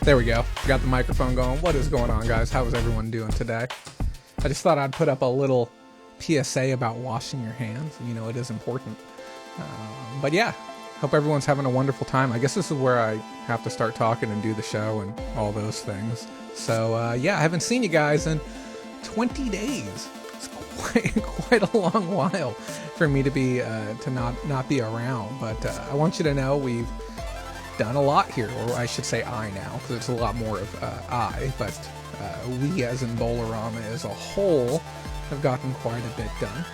There we go. Got the microphone going. What is going on, guys? How is everyone doing today? I just thought I'd put up a little PSA about washing your hands. You know, it is important. But yeah, hope everyone's having a wonderful time. I guess this is where I have to start talking and do the show and all those things. So yeah, I haven't seen you guys in 20 days. It's quite a long while for me to be to not be around. But I want you to know we've done a lot here, or I should say I now, because it's a lot more of I, but we as in Bolarama as a whole have gotten quite a bit done.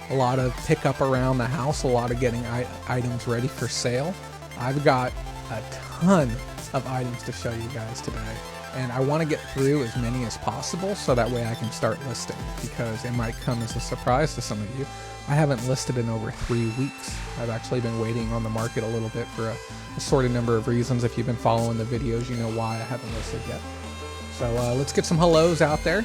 A lot of pickup around the house, a lot of getting items ready for sale. I've got a ton of items to show you guys today, and I want to get through as many as possible so that way I can start listing, because it might come as a surprise to some of you. I haven't listed in over 3 weeks. I've actually been waiting on the market a little bit for a assorted number of reasons. If you've been following the videos, you know why I haven't listed yet. So let's get some hellos out there.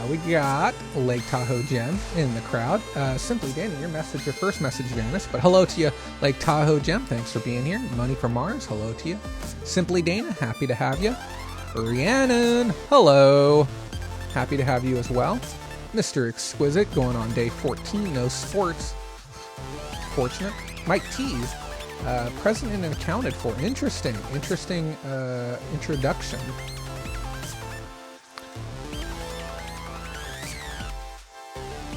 We got Lake Tahoe Gem in the crowd. Simply Dana, your first message vanished, but hello to you, Lake Tahoe Gem. Thanks for being here. Money from Mars, hello to you. Simply Dana, happy to have you. Rhiannon, hello. Happy to have you as well. Mr. Exquisite, going on day 14, no sports. Fortunate. Mike Tees, present and accounted for. Interesting introduction.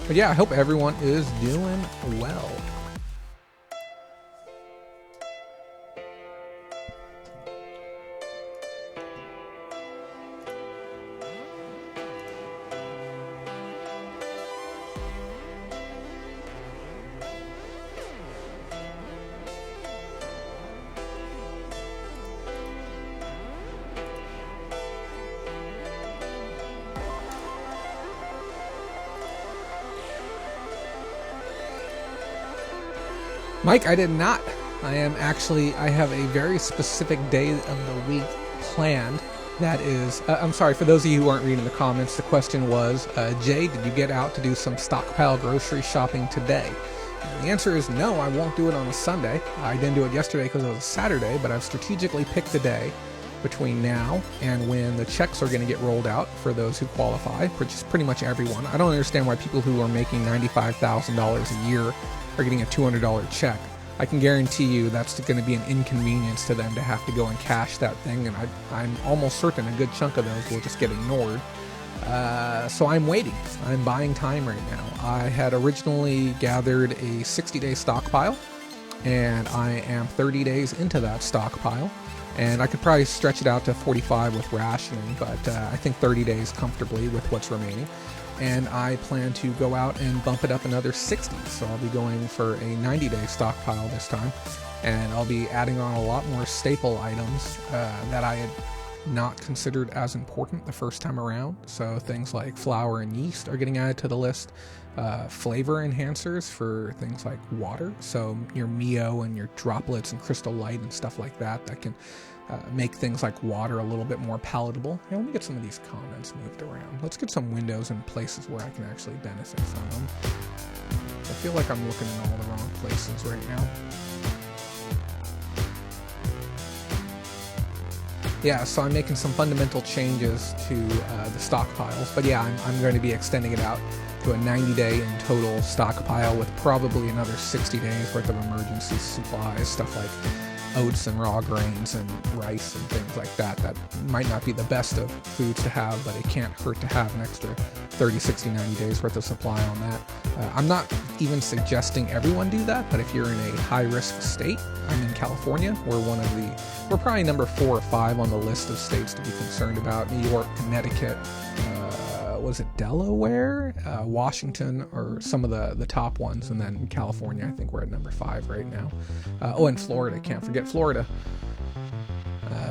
But yeah, I hope everyone is doing well. Mike, I did not. I have a very specific day of the week planned. That is, I'm sorry, for those of you who aren't reading the comments, the question was, Jay, did you get out to do some stockpile grocery shopping today? And the answer is no, I won't do it on a Sunday. I didn't do it yesterday because it was a Saturday, but I've strategically picked a day between now and when the checks are going to get rolled out for those who qualify, which is pretty much everyone. I don't understand why people who are making $95,000 a year are getting a $200 check. I can guarantee you that's going to be an inconvenience to them to have to go and cash that thing, and I'm almost certain a good chunk of those will just get ignored. So I'm waiting. I'm buying time right now. I had originally gathered a 60-day stockpile, and I am 30 days into that stockpile, and I could probably stretch it out to 45 with rationing, but I think 30 days comfortably with what's remaining. And I plan to go out and bump it up another 60. So I'll be going for a 90-day stockpile this time. And I'll be adding on a lot more staple items that I had not considered as important the first time around. So things like flour and yeast are getting added to the list. Flavor enhancers for things like water. So your Mio and your droplets and Crystal Light and stuff like that can make things like water a little bit more palatable. Hey, let me get some of these comments moved around. Let's get some windows in places where I can actually benefit from them. I feel like I'm looking in all the wrong places right now. Yeah, so I'm making some fundamental changes to the stockpiles, but yeah, I'm going to be extending it out to a 90-day in total stockpile with probably another 60 days worth of emergency supplies, stuff like oats and raw grains and rice and things like that. That might not be the best of foods to have, but it can't hurt to have an extra 30, 60, 90 days worth of supply on that. I'm not even suggesting everyone do that, but if you're in a high-risk state, I'm in California. We're probably number 4 or 5 on the list of states to be concerned about. New York, Connecticut, was it Delaware, Washington, or some of the top ones, and then California. I think we're at number 5 right now. Oh, and Florida, can't forget Florida.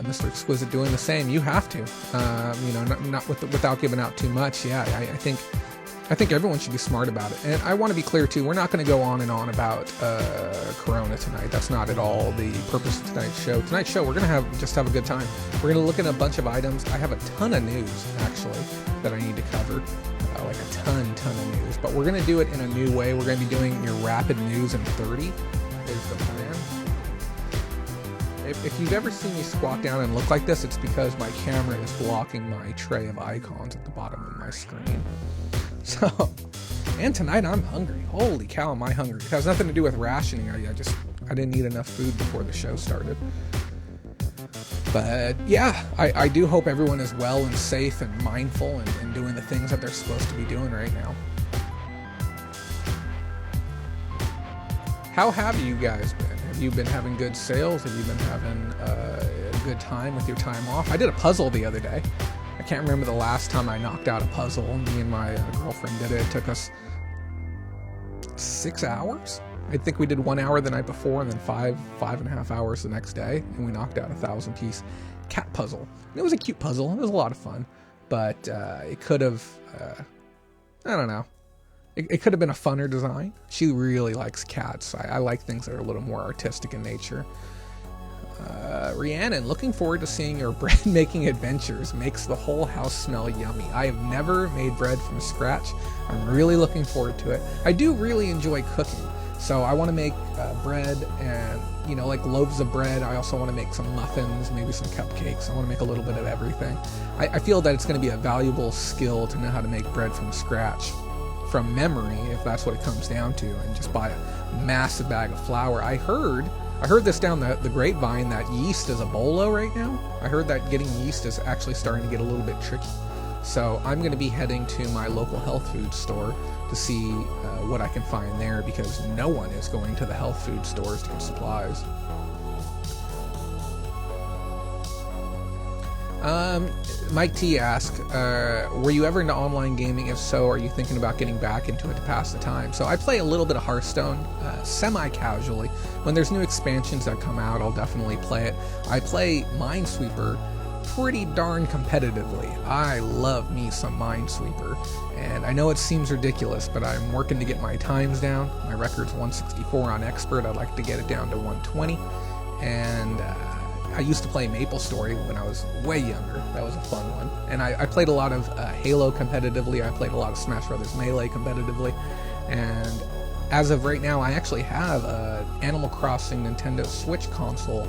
Mr. Exquisite doing the same. You have to, not without giving out too much. Yeah, I think everyone should be smart about it. And I want to be clear too. We're not going to go on and on about Corona tonight. That's not at all the purpose of tonight's show. Tonight's show, we're going to just have a good time. We're going to look at a bunch of items. I have a ton of news actually that I need to cover, like a ton of news. But we're going to do it in a new way. We're going to be doing your rapid news in 30. Is the plan. if you've ever seen me squat down and look like this, it's because my camera is blocking my tray of icons at the bottom of my screen. So, and tonight I'm hungry. Holy cow, am I hungry. It has nothing to do with rationing. I didn't eat enough food before the show started. But yeah, I do hope everyone is well and safe and mindful and doing the things that they're supposed to be doing right now. How have you guys been? Have you been having good sales? Have you been having a good time with your time off? I did a puzzle the other day. I can't remember the last time I knocked out a puzzle. Me and my girlfriend did it. It took us 6 hours. I think we did 1 hour the night before and then 5.5 hours the next day, and we knocked out a 1,000-piece cat puzzle. And it was a cute puzzle. It was a lot of fun, but it could have, I don't know. It could have been a funner design. She really likes cats. I like things that are a little more artistic in nature. Rhiannon, looking forward to seeing your bread making adventures. Makes the whole house smell yummy. I have never made bread from scratch. I'm really looking forward to it. I do really enjoy cooking. So I want to make bread and, you know, like loaves of bread. I also want to make some muffins, maybe some cupcakes. I want to make a little bit of everything. I feel that it's going to be a valuable skill to know how to make bread from scratch, from memory, if that's what it comes down to, and just buy a massive bag of flour. I heard this down the grapevine that yeast is a bolo right now. I heard that getting yeast is actually starting to get a little bit tricky. So I'm going to be heading to my local health food store to see what I can find there, because no one is going to the health food stores to get supplies. Mike T asked, were you ever into online gaming? If so, are you thinking about getting back into it to pass the time? So I play a little bit of Hearthstone, semi-casually. When there's new expansions that come out, I'll definitely play it. I play Minesweeper pretty darn competitively. I love me some Minesweeper, and I know it seems ridiculous, but I'm working to get my times down. My record's 164 on Expert. I'd like to get it down to 120, and I used to play MapleStory when I was way younger. That was a fun one. And I played a lot of Halo competitively. I played a lot of Smash Brothers Melee competitively. And as of right now, I actually have an Animal Crossing Nintendo Switch console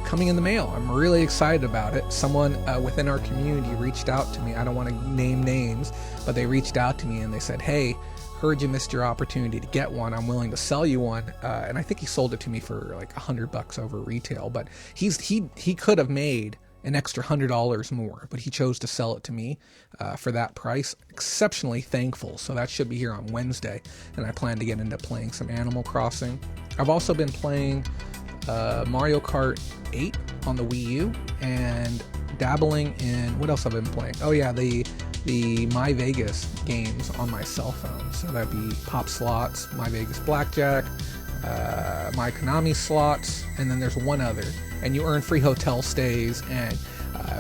coming in the mail. I'm really excited about it. Someone within our community reached out to me. I don't want to name names, but they reached out to me and they said, hey, heard you missed your opportunity to get one. I'm willing to sell you one. And I think he sold it to me for like $100 over retail, but he could have made an extra $100 more, but he chose to sell it to me for that price. Exceptionally thankful. So that should be here on Wednesday, and I plan to get into playing some Animal Crossing. I've also been playing Mario Kart 8 on the Wii U, and dabbling in, what else have I been playing? Oh yeah, the My Vegas games on my cell phone. So that'd be Pop Slots, My Vegas Blackjack, My Konami Slots, and then there's one other. And you earn free hotel stays and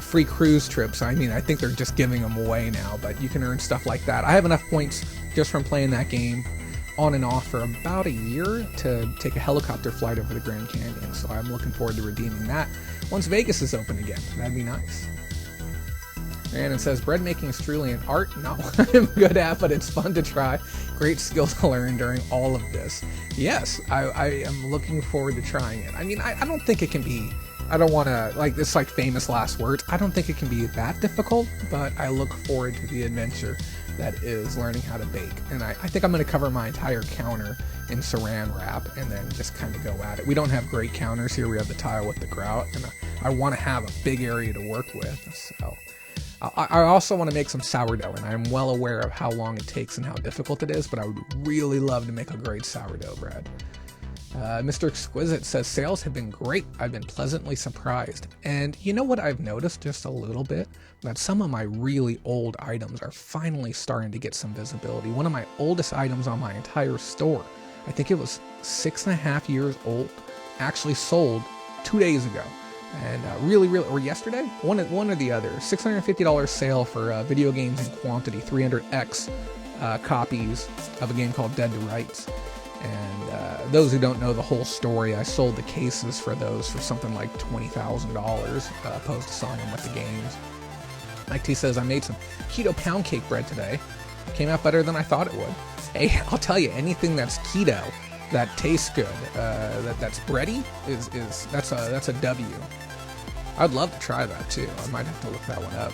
free cruise trips. I mean, I think they're just giving them away now, but you can earn stuff like that. I have enough points just from playing that game on and off for about a year to take a helicopter flight over the Grand Canyon. So I'm looking forward to redeeming that once Vegas is open again. That'd be nice. And it says, bread making is truly an art. No, I'm good at, but it's fun to try. Great skill to learn during all of this. Yes, I am looking forward to trying it. I mean, I don't think it can be, I don't want to, like, it's like famous last words. I don't think it can be that difficult, but I look forward to the adventure that is learning how to bake. And I think I'm going to cover my entire counter in saran wrap and then just kind of go at it. We don't have great counters here. We have the tile with the grout, and I want to have a big area to work with. So I also want to make some sourdough, and I'm well aware of how long it takes and how difficult it is, but I would really love to make a great sourdough bread. Mr. Exquisite says, sales have been great. I've been pleasantly surprised. And you know what I've noticed just a little bit? That some of my really old items are finally starting to get some visibility. One of my oldest items on my entire store, I think it was 6.5 years old, actually sold 2 days ago. And really, or yesterday? One or the other. $650 sale for video games in quantity, 300x copies of a game called Dead to Rights. And those who don't know the whole story, I sold the cases for those for something like $20,000 opposed to selling them with the games. Mike T says, I made some keto pound cake bread today. Came out better than I thought it would. Hey, I'll tell you, anything that's keto that tastes good, that's bready, that's a W. I'd love to try that too. I might have to look that one up.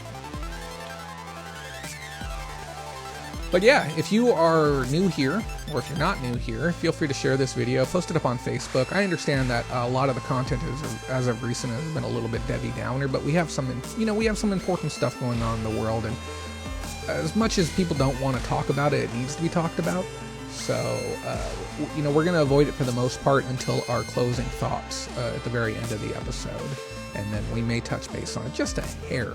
But yeah, if you are new here, or if you're not new here, feel free to share this video, post it up on Facebook. I understand that a lot of the content as of recent has been a little bit Debbie Downer, but we have some, we have some important stuff going on in the world, and as much as people don't want to talk about it, it needs to be talked about. So, we're going to avoid it for the most part until our closing thoughts at the very end of the episode, and then we may touch base on it just a hair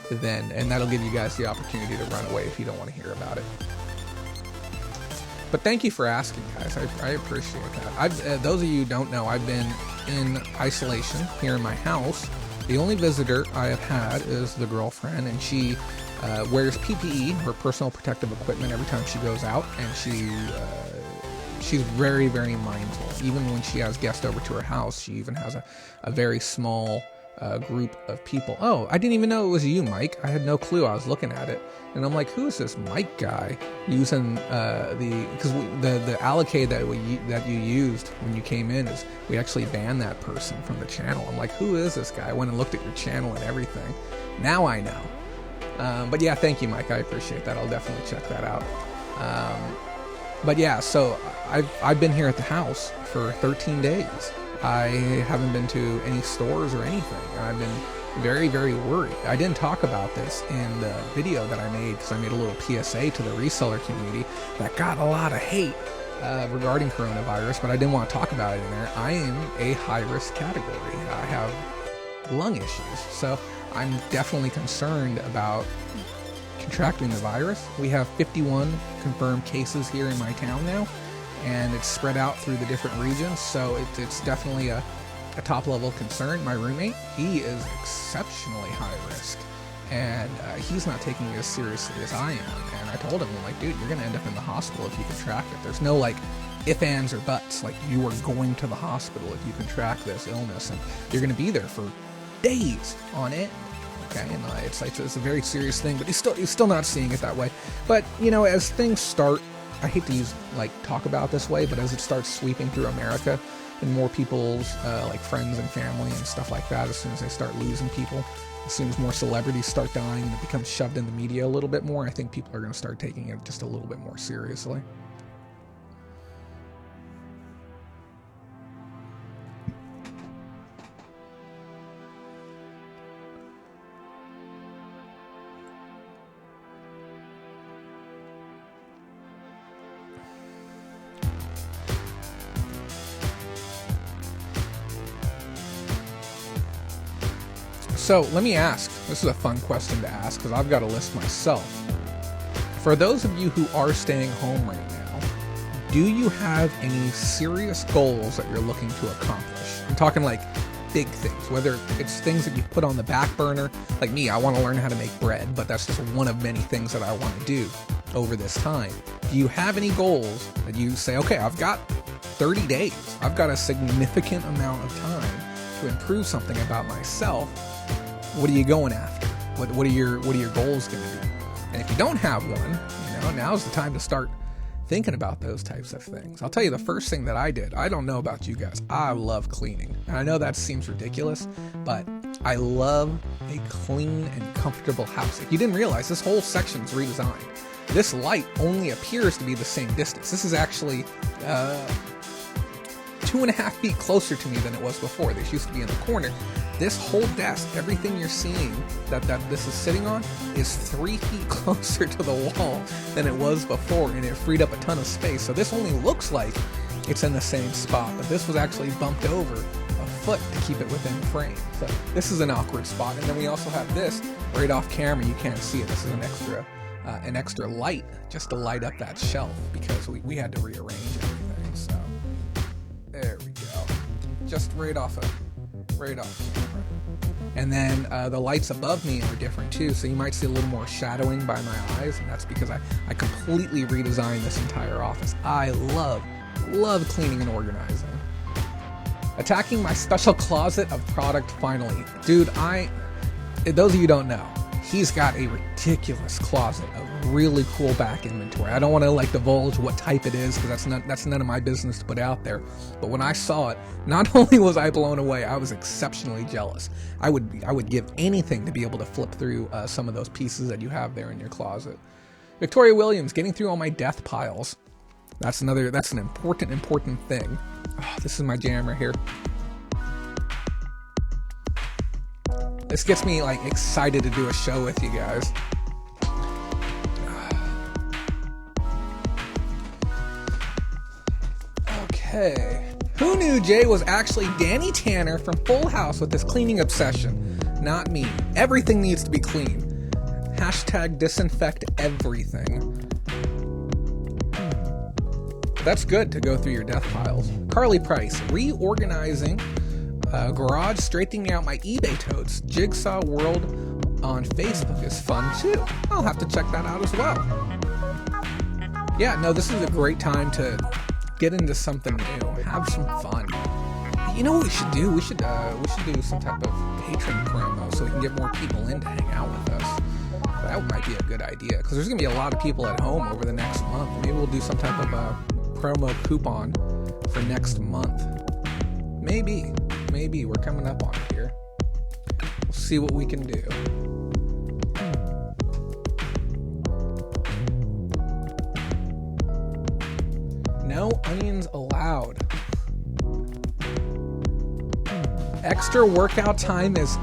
then, and that'll give you guys the opportunity to run away if you don't want to hear about it. But thank you for asking, guys. I appreciate that. Those of you who don't know, I've been in isolation here in my house. The only visitor I have had is the girlfriend, and she wears PPE, or personal protective equipment, every time she goes out, and she's very, very mindful. Even when she has guests over to her house, she even has a very small group of people. Oh, I didn't even know it was you, Mike. I had no clue. I was looking at it, and I'm like, who is this Mike guy using because the allocate that you used when you came in is we actually banned that person from the channel. I'm like, who is this guy? I went and looked at your channel and everything. Now I know. But yeah, thank you, Mike. I appreciate that. I'll definitely check that out. But yeah, so I've been here at the house for 13 days. I haven't been to any stores or anything. I've been very, very worried. I didn't talk about this in the video that I made because I made a little PSA to the reseller community that got a lot of hate regarding coronavirus, but I didn't want to talk about it in there. I am a high-risk category. I have lung issues, so I'm definitely concerned about contracting the virus. We have 51 confirmed cases here in my town now, and it's spread out through the different regions, so it's definitely a top level concern. My roommate, he is exceptionally high risk, and he's not taking it as seriously as I am. And I told him, I'm like, dude, you're gonna end up in the hospital if you contract it. There's no like ifs, ands, or buts. Like, you are going to the hospital if you contract this illness, and you're gonna be there for days on it. Okay, and it's a very serious thing, but he's still not seeing it that way. But as things start, I hate to talk about it this way, but as it starts sweeping through America and more people's like friends and family and stuff like that, as soon as they start losing people, as soon as more celebrities start dying and it becomes shoved in the media a little bit more, I think people are going to start taking it just a little bit more seriously. So let me ask, this is a fun question to ask because I've got a list myself. For those of you who are staying home right now, do you have any serious goals that you're looking to accomplish? I'm talking like big things, whether it's things that you've put on the back burner. Like me, I want to learn how to make bread, but that's just one of many things that I want to do over this time. Do you have any goals that you say, okay, I've got 30 days, I've got a significant amount of time to improve something about myself? What are you going after? What are your goals going to be? And if you don't have one, now's the time to start thinking about those types of things. I'll tell you the first thing that I did. I don't know about you guys. I love cleaning. And I know that seems ridiculous, but I love a clean and comfortable house. If you didn't realize, this whole section's redesigned. This light only appears to be the same distance. This is actually 2.5 feet closer to me than it was before. This used to be in the corner. This whole desk, everything you're seeing that this is sitting on, is 3 feet closer to the wall than it was before, and it freed up a ton of space. So this only looks like it's in the same spot, but this was actually bumped over a foot to keep it within frame. So this is an awkward spot. And then we also have this right off camera. You can't see it. This is an extra light just to light up that shelf because we had to rearrange everything. So there we go. Just right off camera. And then the lights above me are different too, so you might see a little more shadowing by my eyes, and that's because I completely redesigned this entire office. I love cleaning and organizing. Attacking my special closet of product finally. Dude, those of you who don't know, He's got a ridiculous closet of really cool back inventory. I don't want to like divulge what type it is because that's none of my business to put out there. But when I saw it, not only was I blown away, I was exceptionally jealous. I would give anything to be able to flip through some of those pieces that you have there in your closet. Victoria Williams, getting through all my death piles. That's an important thing. Oh, this is my jam right here. This gets me like excited to do a show with you guys. Okay. Who knew Jay was actually Danny Tanner from Full House with his cleaning obsession? Not me. Everything needs to be clean. Hashtag disinfect everything. That's good to go through your death piles. Carly Price, reorganizing garage, straightening out my eBay totes. Jigsaw World on Facebook is fun too. I'll have to check that out as well. Yeah, no, this is a great time to get into something new, have some fun. You know what we should do? We should do some type of patron promo so we can get more people in to hang out with us. That might be a good idea because there's gonna be a lot of people at home over the next month. Maybe we'll do some type of promo coupon for next month. Maybe we're coming up on it here. We'll see what we can do. No onions allowed. Extra workout time is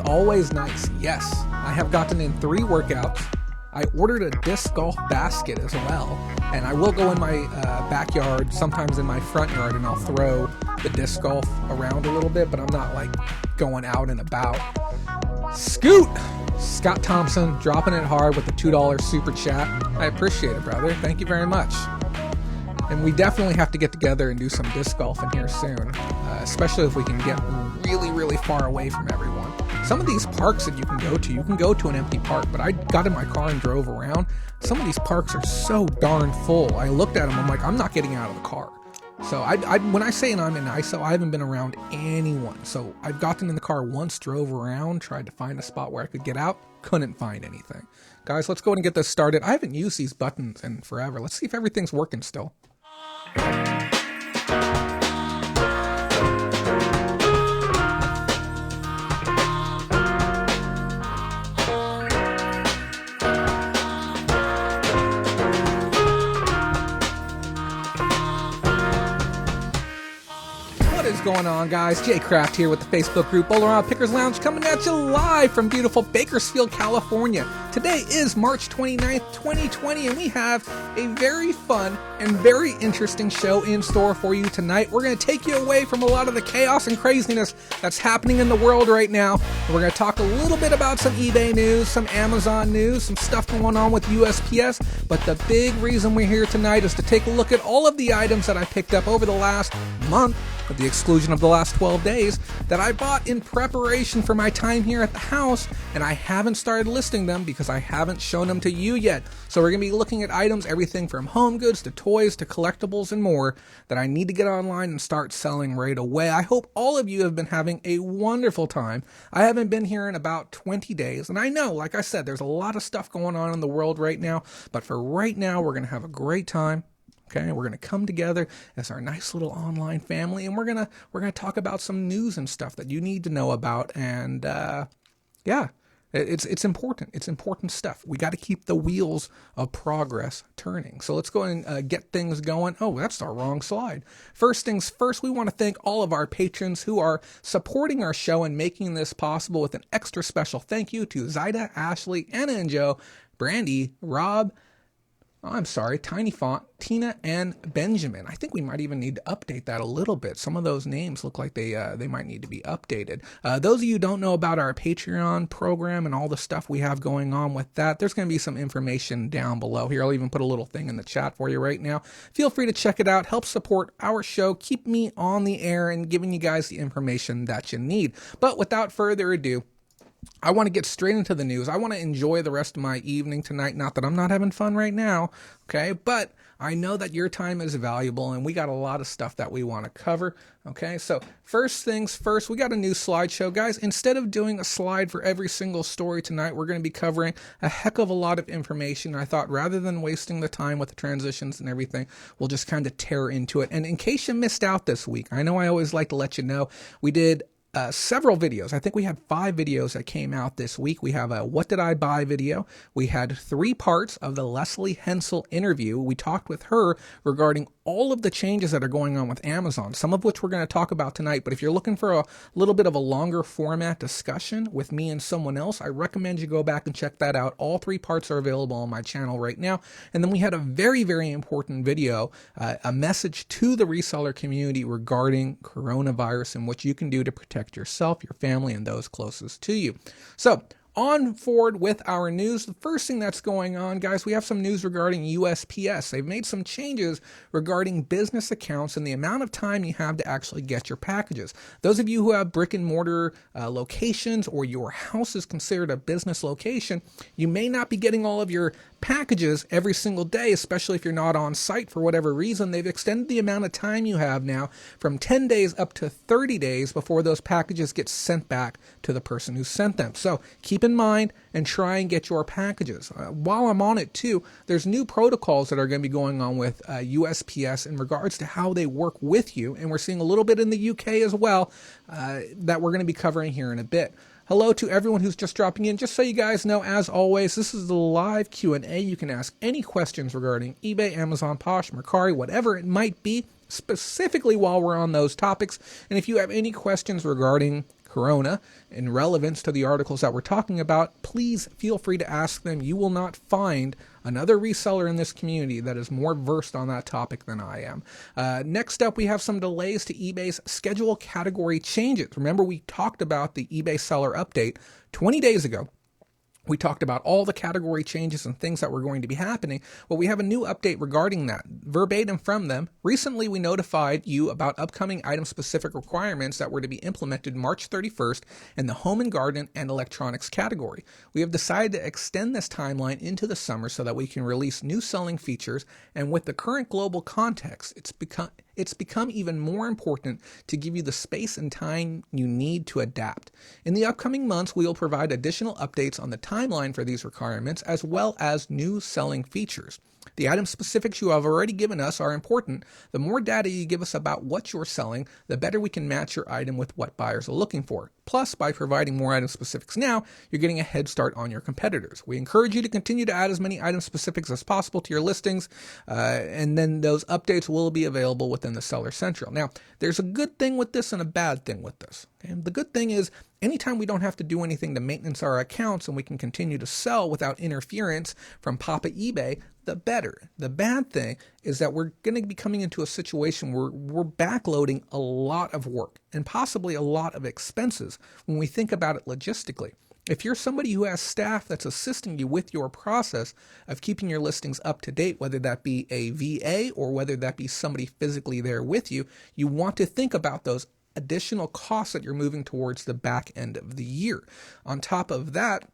always nice. Yes, I have gotten in 3 workouts. I ordered a disc golf basket as well, and I will go in my backyard, sometimes in my front yard, and I'll throw the disc golf around a little bit, but I'm not like going out and about. Scott Thompson dropping it hard with the $2 super chat. I appreciate it, brother. Thank you very much. And we definitely have to get together and do some disc golf in here soon, especially if we can get really, really far away from everyone. Some of these parks that you can go to an empty park, but I got in my car and drove around. Some of these parks are so darn full. I looked at them, I'm like, I'm not getting out of the car. So when I say I'm in ISO, I haven't been around anyone. So I've gotten in the car once, drove around, tried to find a spot where I could get out, couldn't find anything. Guys, let's go ahead and get this started. I haven't used these buttons in forever. Let's see if everything's working still. Going on, guys? Jay Craft here with the Facebook group All Pickers Lounge, coming at you live from beautiful Bakersfield, California. Today is March 29th, 2020, and we have a very fun and very interesting show in store for you tonight. We're going to take you away from a lot of the chaos and craziness that's happening in the world right now. And we're going to talk a little bit about some eBay news, some Amazon news, some stuff going on with USPS. But the big reason we're here tonight is to take a look at all of the items that I picked up over the last month, with the exclusion of the last 12 days, that I bought in preparation for my time here at the house, and I haven't started listing them because I haven't shown them to you yet. So we're going to be looking at items, everything from home goods to toys to collectibles and more, that I need to get online and start selling right away. I hope all of you have been having a wonderful time. I haven't been here in about 20 days, and I know, like I said, there's a lot of stuff going on in the world right now, but for right now, we're going to have a great time. Okay, we're going to come together as our nice little online family, and we're gonna talk about some news and stuff that you need to know about. And yeah, it's important. It's important stuff. We got to keep the wheels of progress turning. So let's go and get things going. Oh, that's our wrong slide. First things first, we want to thank all of our patrons who are supporting our show and making this possible, with an extra special thank you to Zaida, Ashley, Anna and Joe, Brandy, Rob, Tiny Font, Tina, and Benjamin. I think we might even need to update that a little bit. Some of those names look like they might need to be updated. Those of you who don't know about our Patreon program and all the stuff we have going on with that, there's going to be some information down below here. I'll even put a little thing in the chat for you right now. Feel free to check it out. Help support our show. Keep me on the air and giving you guys the information that you need. But without further ado, I want to get straight into the news. I want to enjoy the rest of my evening tonight. Not that I'm not having fun right now, okay? But I know that your time is valuable and we got a lot of stuff that we want to cover, okay? So first things first, we got a new slideshow. Guys, instead of doing a slide for every single story tonight, we're going to be covering a heck of a lot of information. I thought rather than wasting the time with the transitions and everything, we'll just kind of tear into it. And in case you missed out this week, I know I always like to let you know, we did several videos. I think we had 5 videos that came out this week. We have a What Did I Buy video. We had 3 parts of the Leslie Hensel interview. We talked with her regarding all of the changes that are going on with Amazon, some of which we're going to talk about tonight. But if you're looking for a little bit of a longer format discussion with me and someone else, I recommend you go back and check that out. All 3 parts are available on my channel right now. And then we had a very, very important video, a message to the reseller community regarding coronavirus and what you can do to protect yourself, your family, and those closest to you. So on forward with our news. The first thing that's going on, guys, we have some news regarding USPS. They've made some changes regarding business accounts and the amount of time you have to actually get your packages. Those of you who have brick and mortar locations, or your house is considered a business location, you may not be getting all of your packages every single day, especially if you're not on site for whatever reason. They've extended the amount of time you have now from 10 days up to 30 days before those packages get sent back to the person who sent them. So keep in mind and try and get your packages. While I'm on it too, there's new protocols that are going to be going on with USPS in regards to how they work with you, and we're seeing a little bit in the UK as well that we're going to be covering here in a bit. Hello to everyone who's just dropping in. Just so you guys know, as always, this is the live Q&A. You can ask any questions regarding eBay, Amazon, Posh, Mercari, whatever it might be, specifically while we're on those topics. And if you have any questions regarding Corona in relevance to the articles that we're talking about, please feel free to ask them. You will not find another reseller in this community that is more versed on that topic than I am. Next up, we have some delays to eBay's schedule category changes. Remember, we talked about the eBay seller update 20 days ago. We talked about all the category changes and things that were going to be happening. Well, we have a new update regarding that, verbatim from them. Recently, we notified you about upcoming item-specific requirements that were to be implemented March 31st in the home and garden and electronics category. We have decided to extend this timeline into the summer so that we can release new selling features, and with the current global context, it's become even more important to give you the space and time you need to adapt. In the upcoming months, we will provide additional updates on the timeline for these requirements, as well as new selling features. The item specifics you have already given us are important. The more data you give us about what you're selling, the better we can match your item with what buyers are looking for. Plus, by providing more item specifics now, you're getting a head start on your competitors. We encourage you to continue to add as many item specifics as possible to your listings, and then those updates will be available within the Seller Central. Now, there's a good thing with this and a bad thing with this. And the good thing is, anytime we don't have to do anything to maintenance our accounts and we can continue to sell without interference from Papa eBay, the better. The bad thing is that we're going to be coming into a situation where we're backloading a lot of work and possibly a lot of expenses when we think about it logistically. If you're somebody who has staff that's assisting you with your process of keeping your listings up to date, whether that be a VA or whether that be somebody physically there with you, you want to think about those additional costs that you're moving towards the back end of the year. On top of that,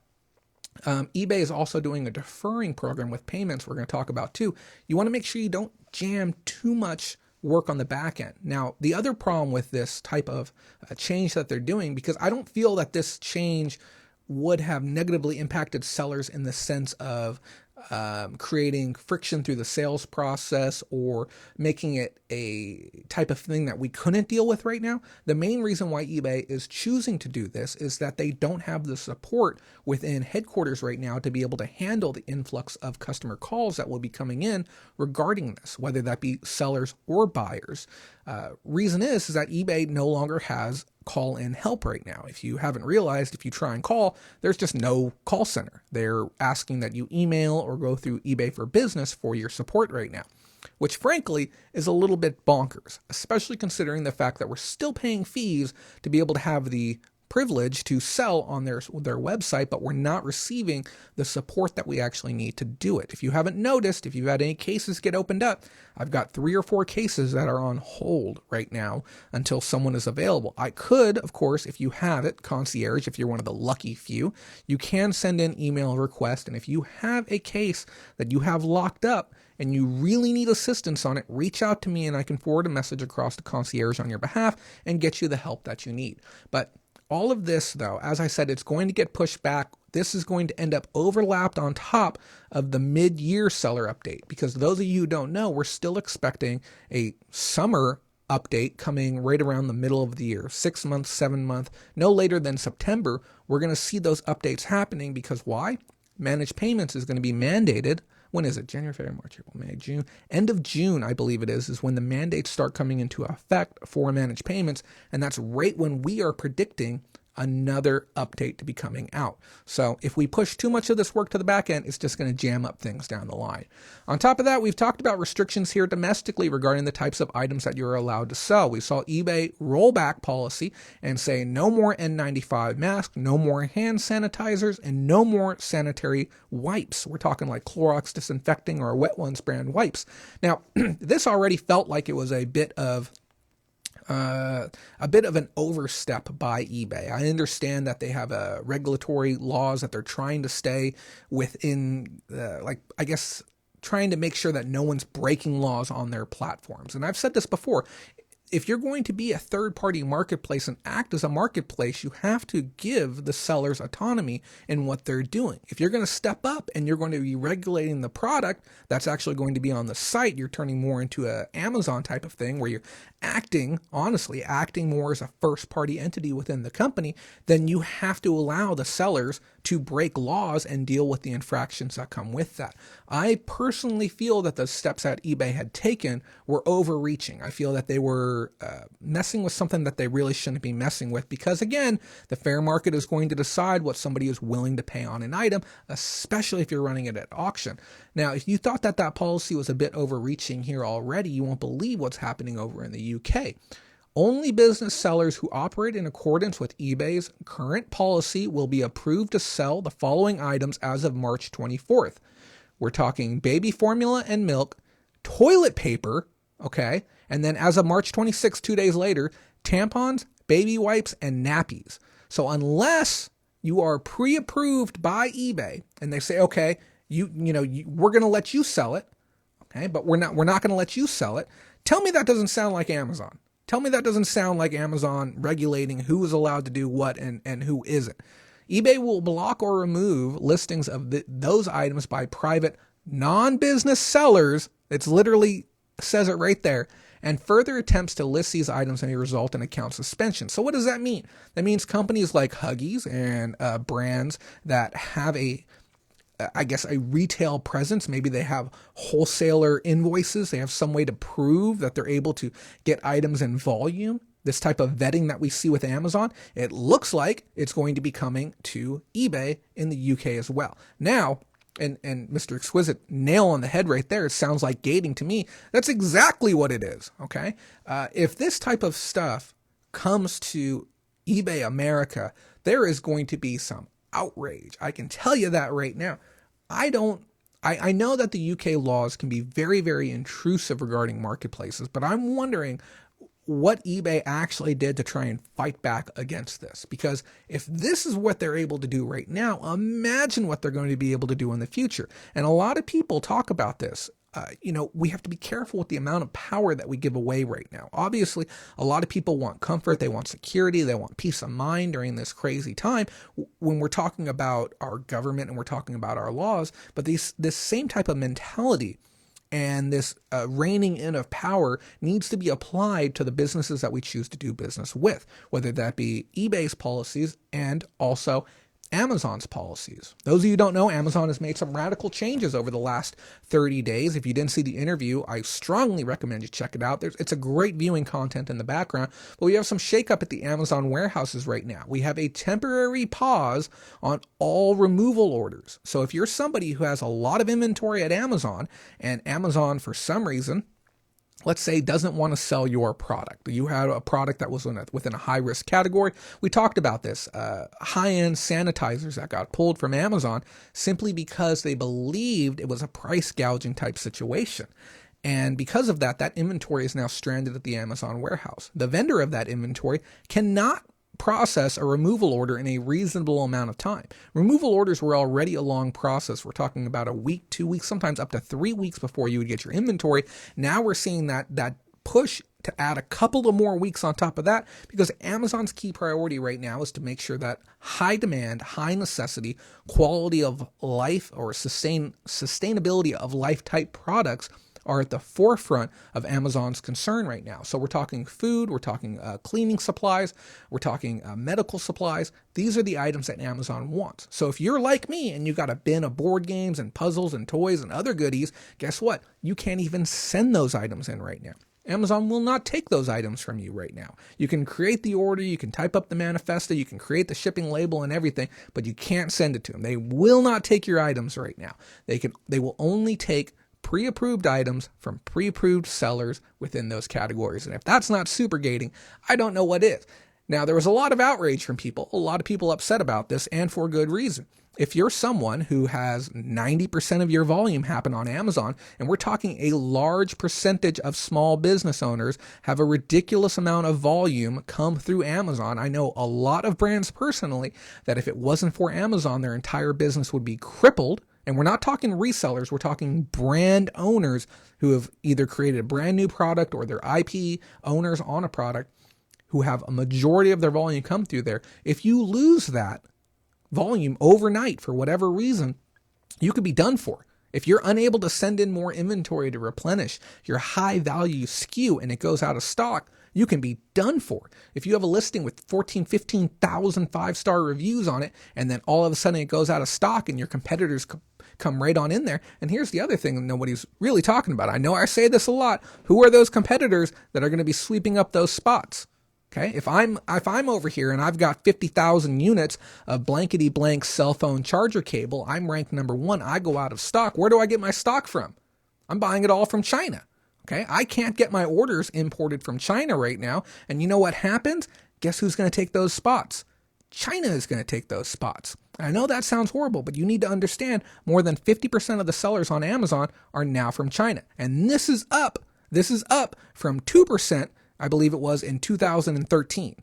eBay is also doing a deferring program with payments we're going to talk about too. You want to make sure you don't jam too much work on the back end. Now, the other problem with this type of change that they're doing, because I don't feel that this change would have negatively impacted sellers in the sense of creating friction through the sales process or making it a type of thing that we couldn't deal with right now. The main reason why eBay is choosing to do this is that they don't have the support within headquarters right now to be able to handle the influx of customer calls that will be coming in regarding this, whether that be sellers or buyers. Reason is that eBay no longer has call-in help right now. If you haven't realized, if you try and call, there's just no call center. They're asking that you email or go through eBay for Business for your support right now, which frankly is a little bit bonkers, especially considering the fact that we're still paying fees to be able to have the privilege to sell on their website, but we're not receiving the support that we actually need to do it. If you haven't noticed, if you've had any cases get opened up, I've got 3 or 4 cases that are on hold right now until someone is available. I could, of course, if you have it, concierge, if you're one of the lucky few, you can send in email request. And if you have a case that you have locked up and you really need assistance on it, reach out to me and I can forward a message across to concierge on your behalf and get you the help that you need. But all of this, though, as I said, it's going to get pushed back. This is going to end up overlapped on top of the mid-year seller update, because those of you who don't know, we're still expecting a summer update coming right around the middle of the year, 6 months, 7 months, no later than September. We're going to see those updates happening because why? Managed payments is going to be mandated. When is it? January, February, March, April, May, June. End of June, I believe it is when the mandates start coming into effect for managed payments. And that's right when we are predicting another update to be coming out. So if we push too much of this work to the back end, it's just going to jam up things down the line. On top of that, we've talked about restrictions here domestically regarding the types of items that you're allowed to sell. We saw eBay roll back policy and say no more N95 masks, no more hand sanitizers, and no more sanitary wipes. We're talking like Clorox disinfecting or Wet Ones brand wipes. Now, this already felt like it was a bit of an overstep by eBay. I understand that they have regulatory laws that they're trying to stay within, trying to make sure that no one's breaking laws on their platforms. And I've said this before. If you're going to be a third-party marketplace and act as a marketplace, you have to give the sellers autonomy in what they're doing. If you're going to step up and you're going to be regulating the product that's actually going to be on the site, you're turning more into an Amazon type of thing where you're acting more as a first-party entity within the company, then you have to allow the sellers to break laws and deal with the infractions that come with that. I personally feel that the steps that eBay had taken were overreaching. I feel that they were messing with something that they really shouldn't be messing with because, again, the fair market is going to decide what somebody is willing to pay on an item, especially if you're running it at auction. Now, if you thought that that policy was a bit overreaching here already, you won't believe what's happening over in the UK. Only business sellers who operate in accordance with eBay's current policy will be approved to sell the following items as of March 24th. We're talking baby formula and milk, toilet paper, okay, and then as of March 26th, 2 days later, tampons, baby wipes, and nappies. So unless you are pre-approved by eBay and they say, okay, we're going to let you sell it, okay, but we're not going to let you sell it. Tell me that doesn't sound like Amazon. Tell me that doesn't sound like Amazon regulating who is allowed to do what and who isn't. eBay will block or remove listings of those items by private non-business sellers. It's literally says it right there. And further attempts to list these items may result in account suspension. So what does that mean? That means companies like Huggies and brands that have a retail presence. Maybe they have wholesaler invoices. They have some way to prove that they're able to get items in volume. This type of vetting that we see with Amazon, it looks like it's going to be coming to eBay in the UK as well. Now, and Mr. Exquisite, nail on the head right there. It sounds like gating to me. That's exactly what it is, okay? If this type of stuff comes to eBay America, there is going to be some outrage. I can tell you that right now. I know that the UK laws can be very, very intrusive regarding marketplaces, but I'm wondering what eBay actually did to try and fight back against this. Because if this is what they're able to do right now, imagine what they're going to be able to do in the future. And a lot of people talk about this. We have to be careful with the amount of power that we give away right now. Obviously, a lot of people want comfort, they want security, they want peace of mind during this crazy time when we're talking about our government and we're talking about our laws. But this same type of mentality and this reining in of power needs to be applied to the businesses that we choose to do business with, whether that be eBay's policies and also Amazon's policies. Those of you who don't know, Amazon has made some radical changes over the last 30 days. If you didn't see the interview, I strongly recommend you check it out. It's a great viewing content in the background, but we have some shakeup at the Amazon warehouses right now. We have a temporary pause on all removal orders. So if you're somebody who has a lot of inventory at Amazon, and Amazon for some reason let's say, doesn't want to sell your product. You had a product that was within a high risk category. We talked about this, high-end sanitizers that got pulled from Amazon simply because they believed it was a price gouging type situation. And because of that, that inventory is now stranded at the Amazon warehouse. The vendor of that inventory cannot process a removal order in a reasonable amount of time. Removal orders were already a long process. We're talking about a week, 2 weeks, sometimes up to 3 weeks before you would get your inventory. Now we're seeing that push to add a couple of more weeks on top of that, because Amazon's key priority right now is to make sure that high demand, high necessity, quality of life or sustainability of life type products are at the forefront of Amazon's concern right now. So we're talking food, we're talking cleaning supplies, we're talking medical supplies. These are the items that Amazon wants. So if you're like me and you got a bin of board games and puzzles and toys and other goodies, guess what? You can't even send those items in right now. Amazon will not take those items from you right now. You can create the order, you can type up the manifesto, you can create the shipping label and everything, but you can't send it to them. They will not take your items right now. They will only take pre-approved items from pre-approved sellers within those categories. And if that's not super gating, I don't know what is. Now, there was a lot of outrage from people, a lot of people upset about this, and for good reason. If you're someone who has 90% of your volume happen on Amazon, and we're talking a large percentage of small business owners have a ridiculous amount of volume come through Amazon. I know a lot of brands personally that if it wasn't for Amazon, their entire business would be crippled. And we're not talking resellers, we're talking brand owners who have either created a brand new product or they're IP owners on a product who have a majority of their volume come through there. If you lose that volume overnight for whatever reason, you could be done for. If you're unable to send in more inventory to replenish your high value SKU and it goes out of stock, you can be done for. If you have a listing with 14, 15,000 5-star reviews on it, and then all of a sudden it goes out of stock and your competitors come right on in there. And here's the other thing that nobody's really talking about. I know I say this a lot. Who are those competitors that are going to be sweeping up those spots? Okay, if I'm over here and I've got 50,000 units of blankety blank cell phone charger cable, I'm ranked number 1. I go out of stock. Where do I get my stock from? I'm buying it all from China. Okay, I can't get my orders imported from China right now. And you know what happens? Guess who's going to take those spots? China is going to take those spots. I know that sounds horrible, but you need to understand more than 50% of the sellers on Amazon are now from China. And this is up. This is up from 2%, I believe it was, in 2013.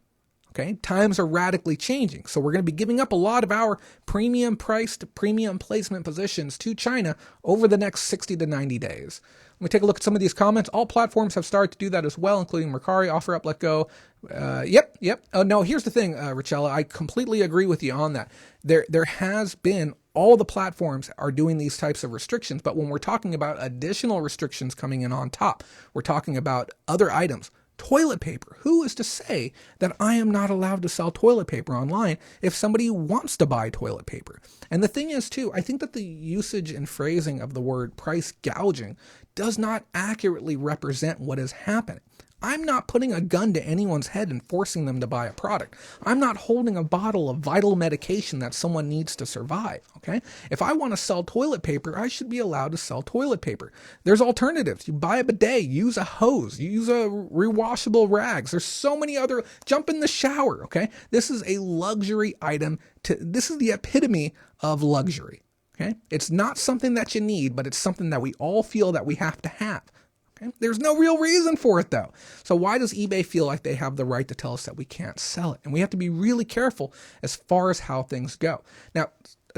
Okay, times are radically changing. So we're going to be giving up a lot of our premium priced, premium placement positions to China over the next 60 to 90 days. Let me take a look at some of these comments. All platforms have started to do that as well, including Mercari, OfferUp, LetGo. Yep. Oh, no, here's the thing, Richella. I completely agree with you on that. There has been, all the platforms are doing these types of restrictions, but when we're talking about additional restrictions coming in on top, we're talking about other items. Toilet paper. Who is to say that I am not allowed to sell toilet paper online if somebody wants to buy toilet paper? And the thing is, too, I think that the usage and phrasing of the word price gouging does not accurately represent what is happening. I'm not putting a gun to anyone's head and forcing them to buy a product. I'm not holding a bottle of vital medication that someone needs to survive, okay? If I want to sell toilet paper, I should be allowed to sell toilet paper. There's alternatives. You buy a bidet, use a hose, use a rewashable rags. There's so many other, jump in the shower, okay? This is a luxury item. This is the epitome of luxury, okay? It's not something that you need, but it's something that we all feel that we have to have. There's no real reason for it, though. So why does eBay feel like they have the right to tell us that we can't sell it? And we have to be really careful as far as how things go. Now,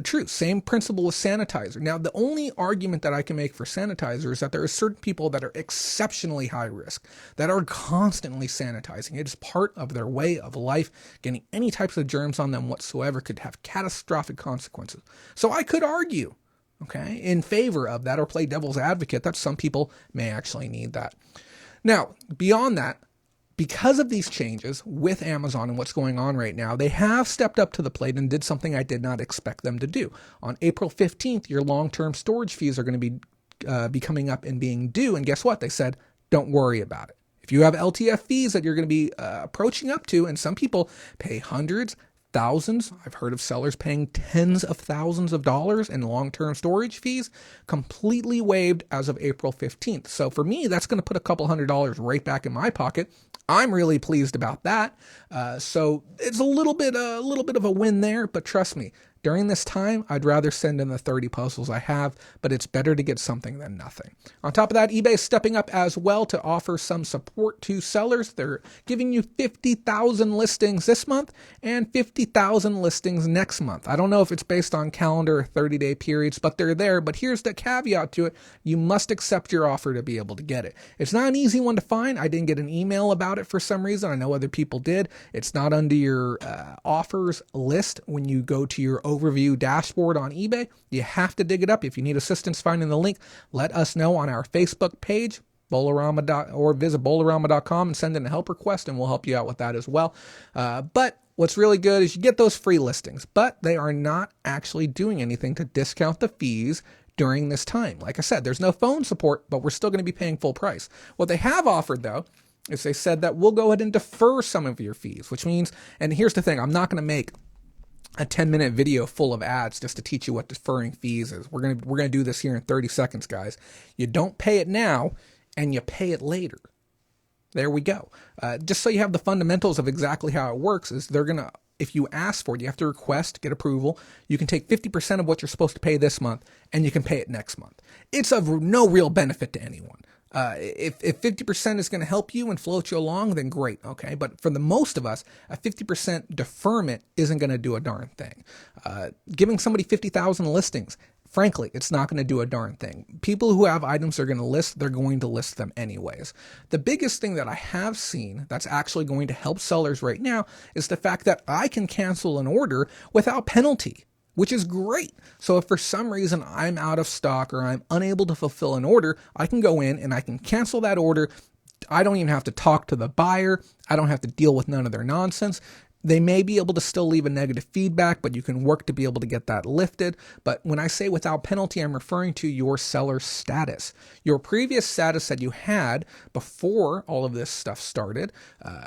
true, same principle with sanitizer. Now, the only argument that I can make for sanitizer is that there are certain people that are exceptionally high risk, that are constantly sanitizing. It is part of their way of life. Getting any types of germs on them whatsoever could have catastrophic consequences. So I could argue, okay, in favor of that, or play devil's advocate, that some people may actually need that. Now, beyond that, because of these changes with Amazon and what's going on right now, they have stepped up to the plate and did something I did not expect them to do. On April 15th, your long-term storage fees are going to be coming up and being due. And guess what? They said, don't worry about it. If you have LTF fees that you're going to be approaching up to, and some people pay hundreds, thousands. I've heard of sellers paying tens of thousands of dollars in long-term storage fees, completely waived as of April 15th. So for me, that's going to put a couple $100 right back in my pocket. I'm really pleased about that. So it's a little bit of a win there, but trust me, during this time, I'd rather send in the 30 puzzles I have, but it's better to get something than nothing. On top of that, eBay is stepping up as well to offer some support to sellers. They're giving you 50,000 listings this month and 50,000 listings next month. I don't know if it's based on calendar or 30-day periods, but they're there. But here's the caveat to it. You must accept your offer to be able to get it. It's not an easy one to find. I didn't get an email about it for some reason. I know other people did. It's not under your offers list when you go to your overview dashboard on eBay. You have to dig it up. If you need assistance finding the link, let us know on our Facebook page, or visit bolarama.com and send in a help request, and we'll help you out with that as well. But what's really good is you get those free listings, but they are not actually doing anything to discount the fees during this time. Like I said, there's no phone support, but we're still going to be paying full price. What they have offered, though, is they said that we'll go ahead and defer some of your fees, which means, and here's the thing, I'm not going to make a 10-minute video full of ads just to teach you what deferring fees is. We're gonna do this here in 30 seconds, guys. You don't pay it now, and you pay it later. There we go. Just so you have the fundamentals of exactly how it works, is they're gonna, if you ask for it, you have to request, get approval. You can take 50% of what you're supposed to pay this month, and you can pay it next month. It's of no real benefit to anyone. If 50% is going to help you and float you along, then great, okay? But for the most of us, a 50% deferment isn't going to do a darn thing. Giving somebody 50,000 listings, frankly, it's not going to do a darn thing. People who have items they're going to list, they're going to list them anyways. The biggest thing that I have seen that's actually going to help sellers right now is the fact that I can cancel an order without penalty, which is great. So if for some reason I'm out of stock or I'm unable to fulfill an order, I can go in and I can cancel that order. I don't even have to talk to the buyer. I don't have to deal with none of their nonsense. They may be able to still leave a negative feedback, but you can work to be able to get that lifted. But when I say without penalty, I'm referring to your seller status. Your previous status that you had before all of this stuff started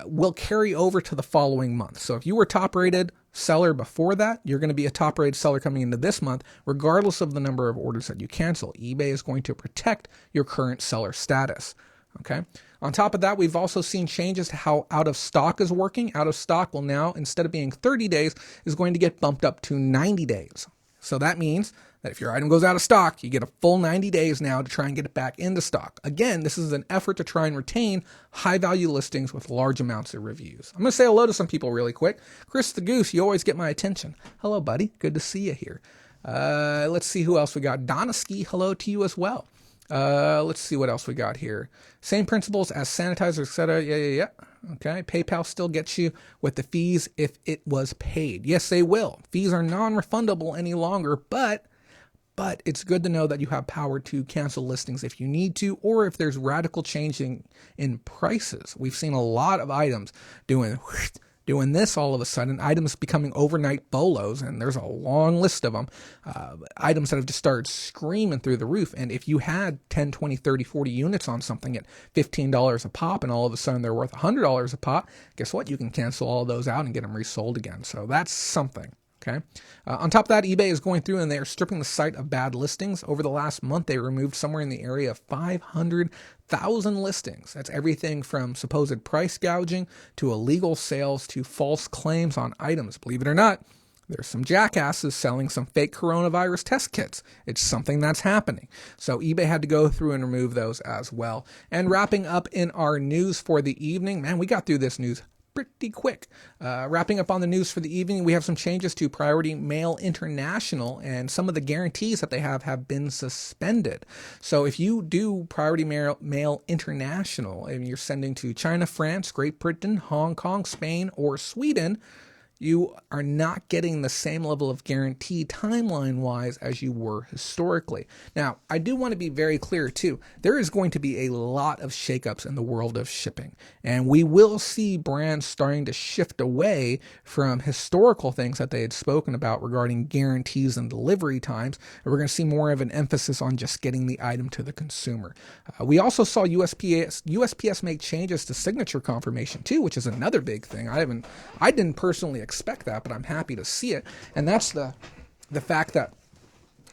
will carry over to the following month. So if you were top rated seller before that, you're going to be a top rated seller coming into this month, regardless of the number of orders that you cancel. eBay is going to protect your current seller status. Okay. On top of that, we've also seen changes to how out of stock is working. Out of stock will now, instead of being 30 days, is going to get bumped up to 90 days. So that means that if your item goes out of stock, you get a full 90 days now to try and get it back into stock. Again, this is an effort to try and retain high-value listings with large amounts of reviews. I'm going to say hello to some people really quick. Chris the Goose, you always get my attention. Hello, buddy. Good to see you here. Let's see who else we got. Donaski, hello to you as well. Let's see what else we got here. Same principles as sanitizer, etc. Yeah. Okay. PayPal still gets you with the fees if it was paid. Yes, they will. Fees are non-refundable any longer, but it's good to know that you have power to cancel listings if you need to, or if there's radical changing in prices. We've seen a lot of items doing this all of a sudden, items becoming overnight bolos, and there's a long list of them, items that have just started screaming through the roof. And if you had 10, 20, 30, 40 units on something at $15 a pop, and all of a sudden they're worth $100 a pop, guess what? You can cancel all of those out and get them resold again. So that's something. Okay. On top of that, eBay is going through and they are stripping the site of bad listings. Over the last month, they removed somewhere in the area of 500,000 listings. That's everything from supposed price gouging to illegal sales to false claims on items. Believe it or not, there's some jackasses selling some fake coronavirus test kits. It's something that's happening. So eBay had to go through and remove those as well. And wrapping up in our news for the evening, man, we got through this news pretty quick. Wrapping up on the news for the evening, we have some changes to Priority Mail International, and some of the guarantees that they have been suspended. So if you do Priority Mail International and you're sending to China, France, Great Britain, Hong Kong, Spain, or Sweden, you are not getting the same level of guarantee timeline-wise as you were historically. Now, I do want to be very clear, too. There is going to be a lot of shakeups in the world of shipping, and we will see brands starting to shift away from historical things that they had spoken about regarding guarantees and delivery times, and we're going to see more of an emphasis on just getting the item to the consumer. We also saw USPS make changes to signature confirmation, too, which is another big thing. I didn't personally expect that, but I'm happy to see it. And that's the fact that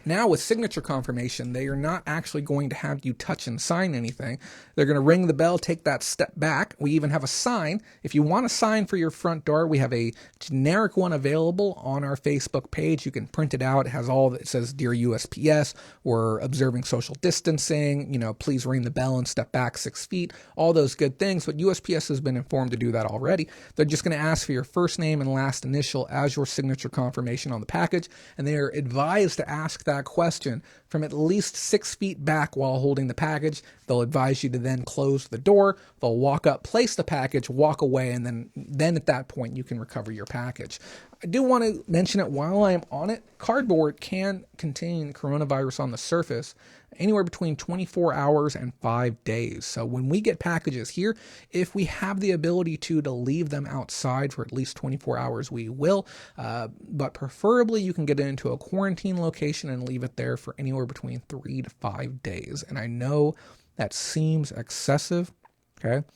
now with signature confirmation, they are not actually going to have you touch and sign anything. They're going to ring the bell, take that step back. We even have a sign. If you want a sign for your front door, we have a generic one available on our Facebook page. You can print it out. It has it says, "Dear USPS, we're observing social distancing. Please ring the bell and step back 6 feet." All those good things. But USPS has been informed to do that already. They're just going to ask for your first name and last initial as your signature confirmation on the package. And they are advised to ask that question from at least 6 feet back while holding the package. They'll advise you to then close the door. They'll walk up, place the package, walk away, and then at that point you can recover your package. I do want to mention it while I am on it. Cardboard can contain coronavirus on the surface anywhere between 24 hours and 5 days. So when we get packages here, if we have the ability to leave them outside for at least 24 hours, we will. But preferably you can get it into a quarantine location and leave it there for anywhere between 3 to 5 days. And I know that seems excessive, okay?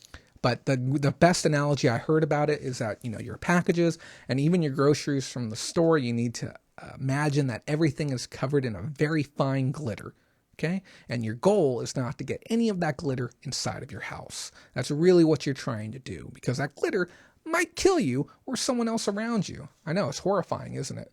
But the best analogy I heard about it is that, your packages and even your groceries from the store, you need to imagine that everything is covered in a very fine glitter. Okay? And your goal is not to get any of that glitter inside of your house. That's really what you're trying to do, because that glitter might kill you or someone else around you. I know, it's horrifying, isn't it?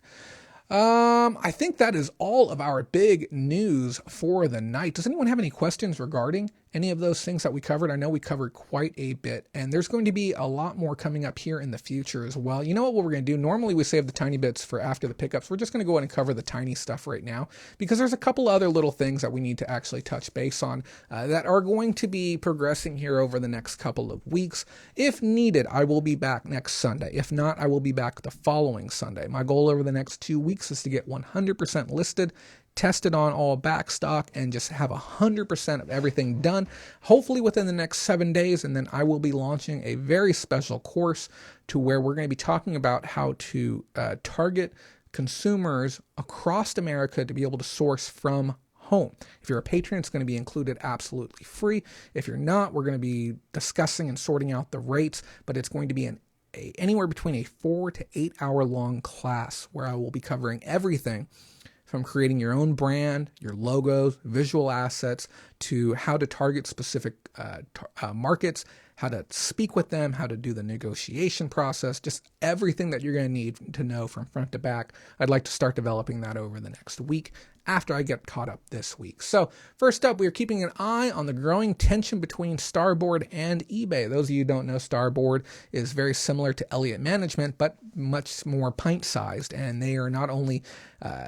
I think that is all of our big news for the night. Does anyone have any questions regarding any of those things that we covered? I know we covered quite a bit, and there's going to be a lot more coming up here in the future as well. You know what we're going to do? Normally we save the tiny bits for after the pickups. We're just going to go ahead and cover the tiny stuff right now, because there's a couple other little things that we need to actually touch base on that are going to be progressing here over the next couple of weeks. If needed, I will be back next Sunday. If not, I will be back the following Sunday. My goal over the next 2 weeks is to get 100% listed, tested on all back stock, and just have 100% of everything done, hopefully within the next 7 days. And then I will be launching a very special course to where we're going to be talking about how to target consumers across America to be able to source from home. If you're a patron, it's going to be included absolutely free. If you're not, we're going to be discussing and sorting out the rates, but it's going to be anywhere between a 4 to 8 hour long class where I will be covering everything from creating your own brand, your logos, visual assets, to how to target specific markets, how to speak with them, how to do the negotiation process, just everything that you're going to need to know from front to back. I'd like to start developing that over the next week after I get caught up this week. So first up, we are keeping an eye on the growing tension between Starboard and eBay. Those of you who don't know, Starboard is very similar to Elliott Management, but much more pint-sized. And they are not only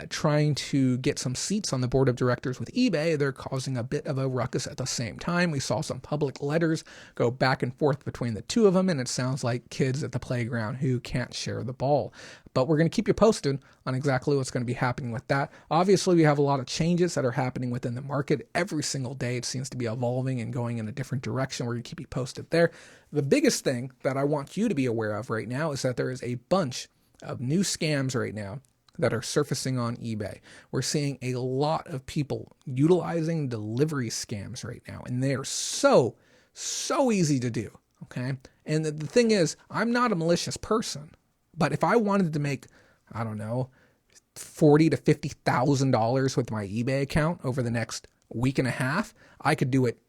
trying to get some seats on the board of directors with eBay, they're causing a bit of a ruckus at the same time. We saw some public letters go back and forth between the two of them, and it sounds like kids at the playground who can't share the ball. But we're going to keep you posted on exactly what's going to be happening with that. Obviously, we have a lot of changes that are happening within the market. Every single day, it seems to be evolving and going in a different direction. We're going to keep you posted there. The biggest thing that I want you to be aware of right now is that there is a bunch of new scams right now that are surfacing on eBay. We're seeing a lot of people utilizing delivery scams right now, and they are so easy to do, okay? And the thing is, I'm not a malicious person, but if I wanted to make, I don't know, $40,000 to $50,000 with my eBay account over the next week and a half, I could do it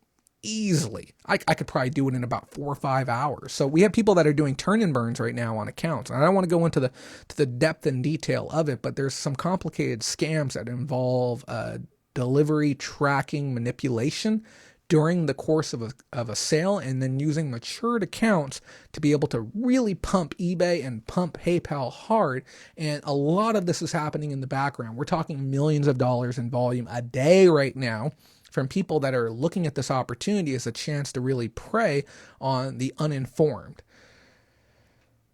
easily. I could probably do it in about 4 or 5 hours. So we have people that are doing turn and burns right now on accounts. And I don't want to go into the depth and detail of it, but there's some complicated scams that involve delivery tracking manipulation during the course of a sale, and then using matured accounts to be able to really pump eBay and pump PayPal hard. And a lot of this is happening in the background. We're talking millions of dollars in volume a day right now from people that are looking at this opportunity as a chance to really prey on the uninformed.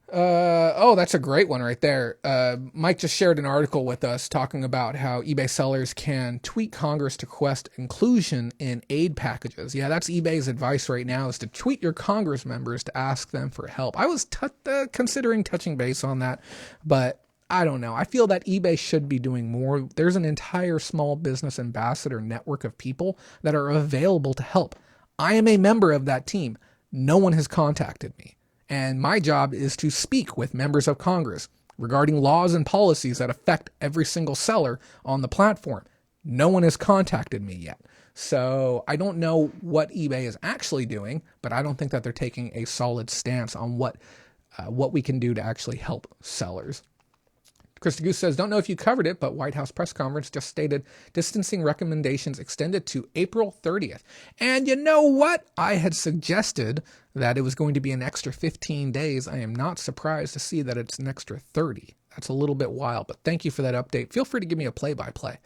That's a great one right there. Mike just shared an article with us talking about how eBay sellers can tweet Congress to request inclusion in aid packages. Yeah, that's eBay's advice right now, is to tweet your Congress members to ask them for help. I was considering touching base on that, but I don't know. I feel that eBay should be doing more. There's an entire small business ambassador network of people that are available to help. I am a member of that team. No one has contacted me. And my job is to speak with members of Congress regarding laws and policies that affect every single seller on the platform. No one has contacted me yet. So I don't know what eBay is actually doing, but I don't think that they're taking a solid stance on what we can do to actually help sellers. Krista Goose says, don't know if you covered it, but White House press conference just stated distancing recommendations extended to April 30th. And you know what? I had suggested that it was going to be an extra 15 days. I am not surprised to see that it's an extra 30. That's a little bit wild, but thank you for that update. Feel free to give me a play-by-play.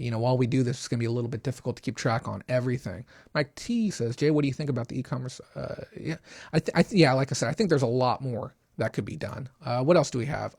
While we do this, it's going to be a little bit difficult to keep track on everything. Mike T says, Jay, what do you think about the e-commerce? Like I said, I think there's a lot more that could be done. What else do we have?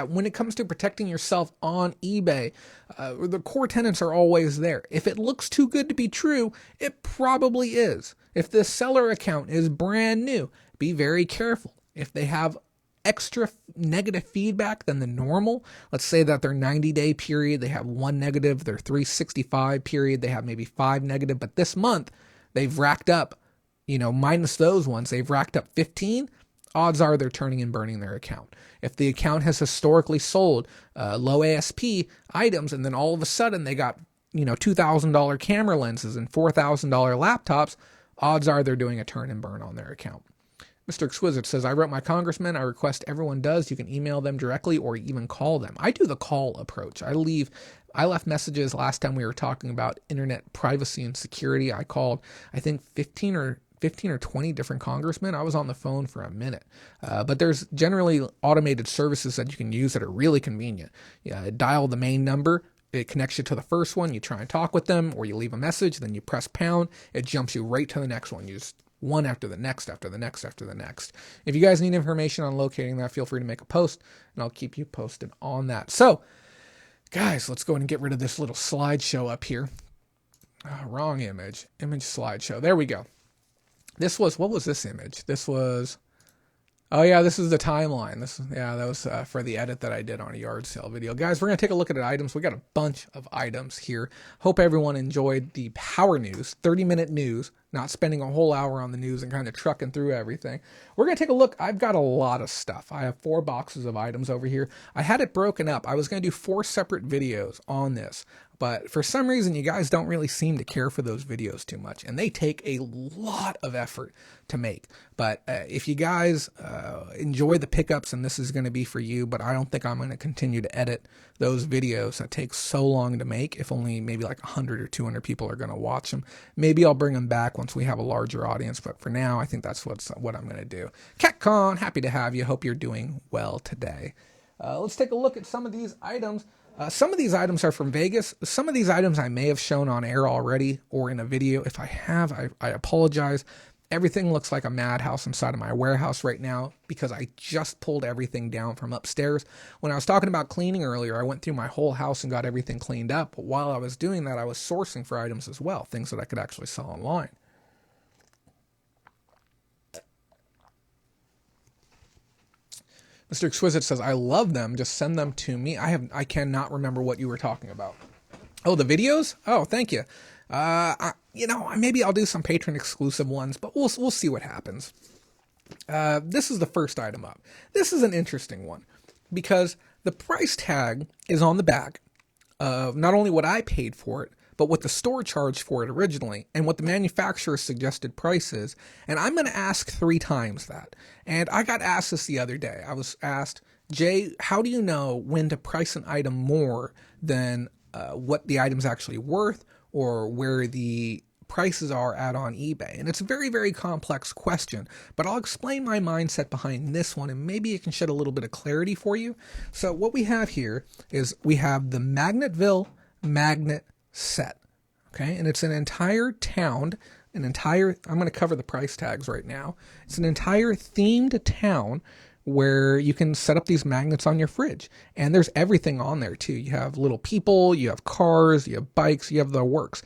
When it comes to protecting yourself on eBay, the core tenets are always there. If it looks too good to be true, it probably is. If the seller account is brand new, be very careful. If they have extra negative feedback than the normal, let's say that their 90-day period, they have 1 negative, their 365 period, they have maybe 5 negative, but this month they've racked up, minus those ones, they've racked up 15, odds are they're turning and burning their account. If the account has historically sold low ASP items and then all of a sudden they got, $2,000 camera lenses and $4,000 laptops, odds are they're doing a turn and burn on their account. Mr. Exquisite says, I wrote my congressman. I request everyone does. You can email them directly or even call them. I do the call approach. I left messages last time we were talking about internet privacy and security. I called, I think, 15 or 20 different congressmen. I was on the phone for a minute. But there's generally automated services that you can use that are really convenient. Dial the main number. It connects you to the first one. You try and talk with them, or you leave a message. Then you press pound. It jumps you right to the next one. You just one after the next, after the next, after the next. If you guys need information on locating that, feel free to make a post, and I'll keep you posted on that. So, guys, let's go ahead and get rid of this little slideshow up here. Wrong image. Image slideshow. There we go. What was this image? This was, this is the timeline. That was for the edit that I did on a yard sale video. Guys, we're going to take a look at items. We got a bunch of items here. Hope everyone enjoyed the power news, 30-minute news, not spending a whole hour on the news and kind of trucking through everything. We're going to take a look. I've got a lot of stuff. I have 4 boxes of items over here. I had it broken up. I was going to do 4 separate videos on this, but for some reason, you guys don't really seem to care for those videos too much, and they take a lot of effort to make. But if you guys enjoy the pickups, and this is going to be for you, but I don't think I'm going to continue to edit those videos that take so long to make, if only maybe like 100 or 200 people are going to watch them. Maybe I'll bring them back once we have a larger audience, but for now, I think that's what I'm going to do. CatCon, happy to have you. Hope you're doing well today. Let's take a look at some of these items. Some of these items are from Vegas. Some of these items I may have shown on air already or in a video. If I have, I apologize. Everything looks like a madhouse inside of my warehouse right now because I just pulled everything down from upstairs. When I was talking about cleaning earlier, I went through my whole house and got everything cleaned up. But while I was doing that, I was sourcing for items as well, things that I could actually sell online. Mr. Exquisite says, I love them. Just send them to me. I cannot remember what you were talking about. Oh, the videos? Oh, thank you. Maybe I'll do some patron exclusive ones, but we'll see what happens. This is the first item up. This is an interesting one because the price tag is on the back of not only what I paid for it, but what the store charged for it originally and what the manufacturer's suggested price is. And I'm going to ask 3 times that. And I got asked this the other day. I was asked, Jay, how do you know when to price an item more than what the item's actually worth or where the prices are at on eBay? And it's a very, very complex question, but I'll explain my mindset behind this one and maybe it can shed a little bit of clarity for you. So what we have here is we have the Magnetville magnet set. Okay. And it's an entire town, I'm going to cover the price tags right now. It's an entire themed town where you can set up these magnets on your fridge. And there's everything on there too. You have little people, you have cars, you have bikes, you have the works.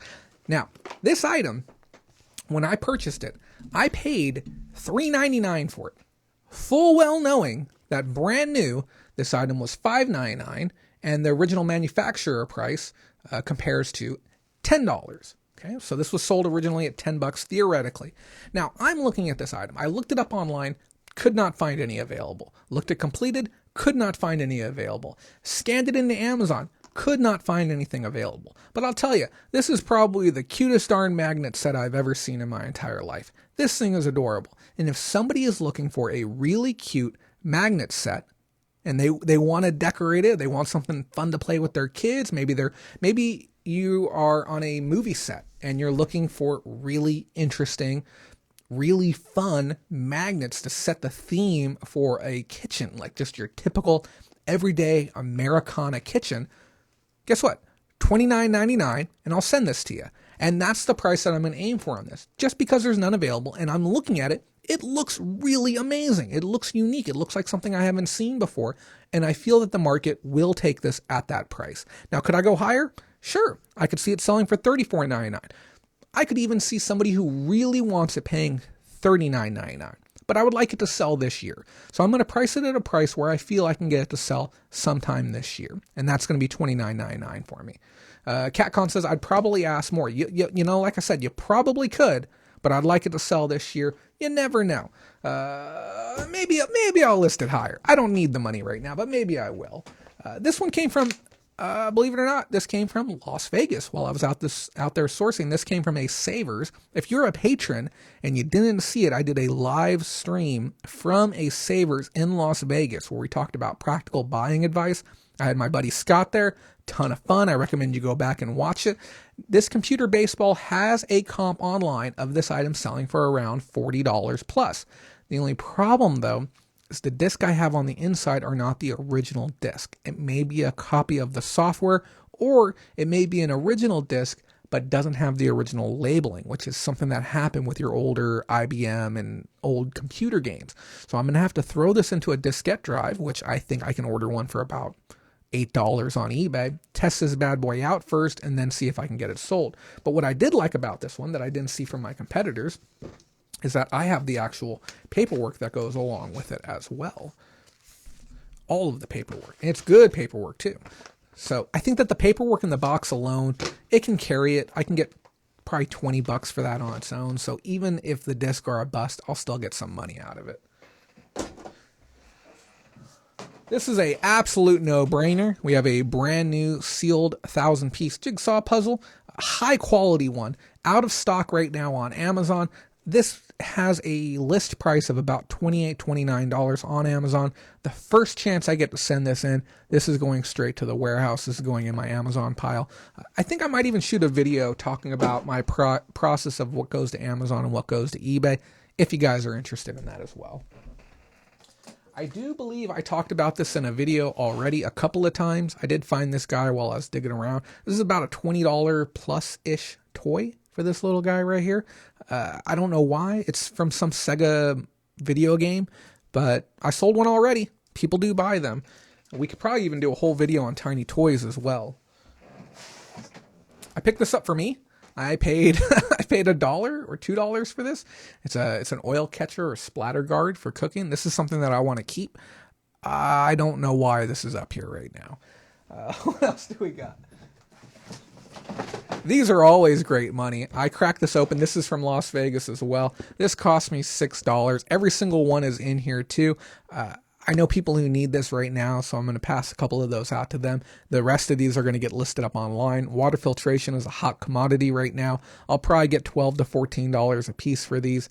Now, this item, when I purchased it, I paid $3.99 for it. Full well knowing that brand new, this item was $5.99 and the original manufacturer price compares to $10. Okay, so this was sold originally at $10 theoretically. Now, I'm looking at this item. I looked it up online, could not find any available. Looked at completed, could not find any available. Scanned it into Amazon, could not find anything available. But I'll tell you, this is probably the cutest darn magnet set I've ever seen in my entire life. This thing is adorable. And if somebody is looking for a really cute magnet set, and they want to decorate it, they want something fun to play with their kids, maybe you are on a movie set and you're looking for really interesting, really fun magnets to set the theme for a kitchen, like just your typical everyday Americana kitchen. Guess what? $29.99, and I'll send this to you. And that's the price that I'm going to aim for on this. Just because there's none available and I'm looking at it, it looks really amazing. It looks unique. It looks like something I haven't seen before. And I feel that the market will take this at that price. Now, could I go higher? Sure. I could see it selling for $34.99. I could even see somebody who really wants it paying $39.99. But I would like it to sell this year. So I'm going to price it at a price where I feel I can get it to sell sometime this year. And that's going to be $29.99 for me. CatCon says, I'd probably ask more. You know, like I said, you probably could, but I'd like it to sell this year. You never know. Maybe I'll list it higher. I don't need the money right now, but maybe I will. This one came from, believe it or not, this came from Las Vegas while I was out there sourcing. This came from a Savers. If you're a patron and you didn't see it, I did a live stream from a Savers in Las Vegas where we talked about practical buying advice. I had my buddy Scott there. Ton of fun. I recommend you go back and watch it. This computer baseball has a comp online of this item selling for around $40 plus. The only problem though is the disc I have on the inside are not the original disc. It may be a copy of the software, or it may be an original disc but doesn't have the original labeling, which is something that happened with your older IBM and old computer games. So I'm going to have to throw this into a diskette drive, which I think I can order one for about $8 on eBay, test this bad boy out first, and then see if I can get it sold. But what I did like about this one that I didn't see from my competitors is that I have the actual paperwork that goes along with it as well. All of the paperwork. And it's good paperwork too. So I think that the paperwork in the box alone, it can carry it. I can get probably $20 for that on its own. So even if the discs are a bust, I'll still get some money out of it. This is a absolute no-brainer. We have a brand new sealed 1,000-piece jigsaw puzzle, a high quality one, out of stock right now on Amazon. This has a list price of about $28, $29 on Amazon. The first chance I get to send this in, this is going straight to the warehouse. This is going in my Amazon pile. I think I might even shoot a video talking about my process of what goes to Amazon and what goes to eBay, if you guys are interested in that as well. I do believe I talked about this in a video already a couple of times. I did find this guy while I was digging around. This is about a $20 plus-ish toy for this little guy right here. I don't know why. It's from some Sega video game, but I sold one already. People do buy them. We could probably even do a whole video on tiny toys as well. I picked this up for me. I paid $1 or $2 for this. It's an oil catcher or splatter guard for cooking. This is something that I want to keep. I don't know why this is up here right now. What else do we got? These are always great money. I cracked this open. This is from Las Vegas as well. This cost me $6. Every single one is in here too. I know people who need this right now, so I'm going to pass a couple of those out to them. The rest of these are going to get listed up online. Water filtration is a hot commodity right now. I'll probably get $12 to $14 a piece for these.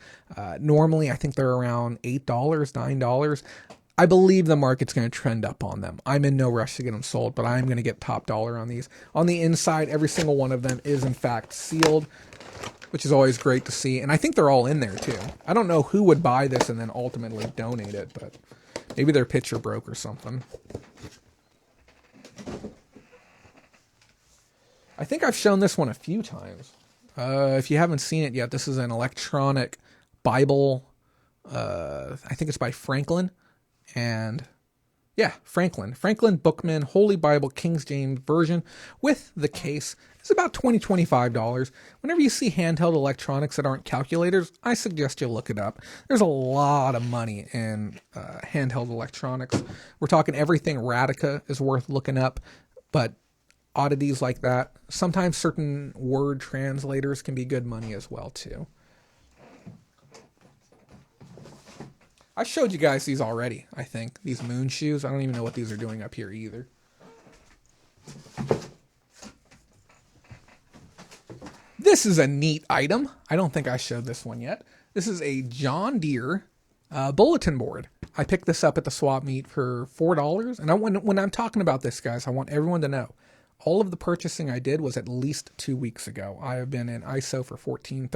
Normally, I think they're around $8, $9. I believe the market's going to trend up on them. I'm in no rush to get them sold, but I'm going to get top dollar on these. On the inside, every single one of them is in fact sealed, which is always great to see. And I think they're all in there too. I don't know who would buy this and then ultimately donate it, but maybe their picture broke or something. I think I've shown this one a few times. If you haven't seen it yet, this is an electronic Bible. I think it's by Franklin. And yeah, Franklin Bookman Holy Bible King James Version with the case. It's about $20, $25. Whenever you see handheld electronics that aren't calculators, I suggest you look it up. There's a lot of money in handheld electronics. We're talking everything Radica is worth looking up, but oddities like that, sometimes certain word translators can be good money as well too. I showed you guys these already, I think. These moon shoes. I don't even know what these are doing up here either. This is a neat item. I don't think I showed this one yet. This is a John Deere bulletin board. I picked this up at the swap meet for $4. And when I'm talking about this, guys, I want everyone to know all of the purchasing I did was at least 2 weeks ago. I have been in ISO for 13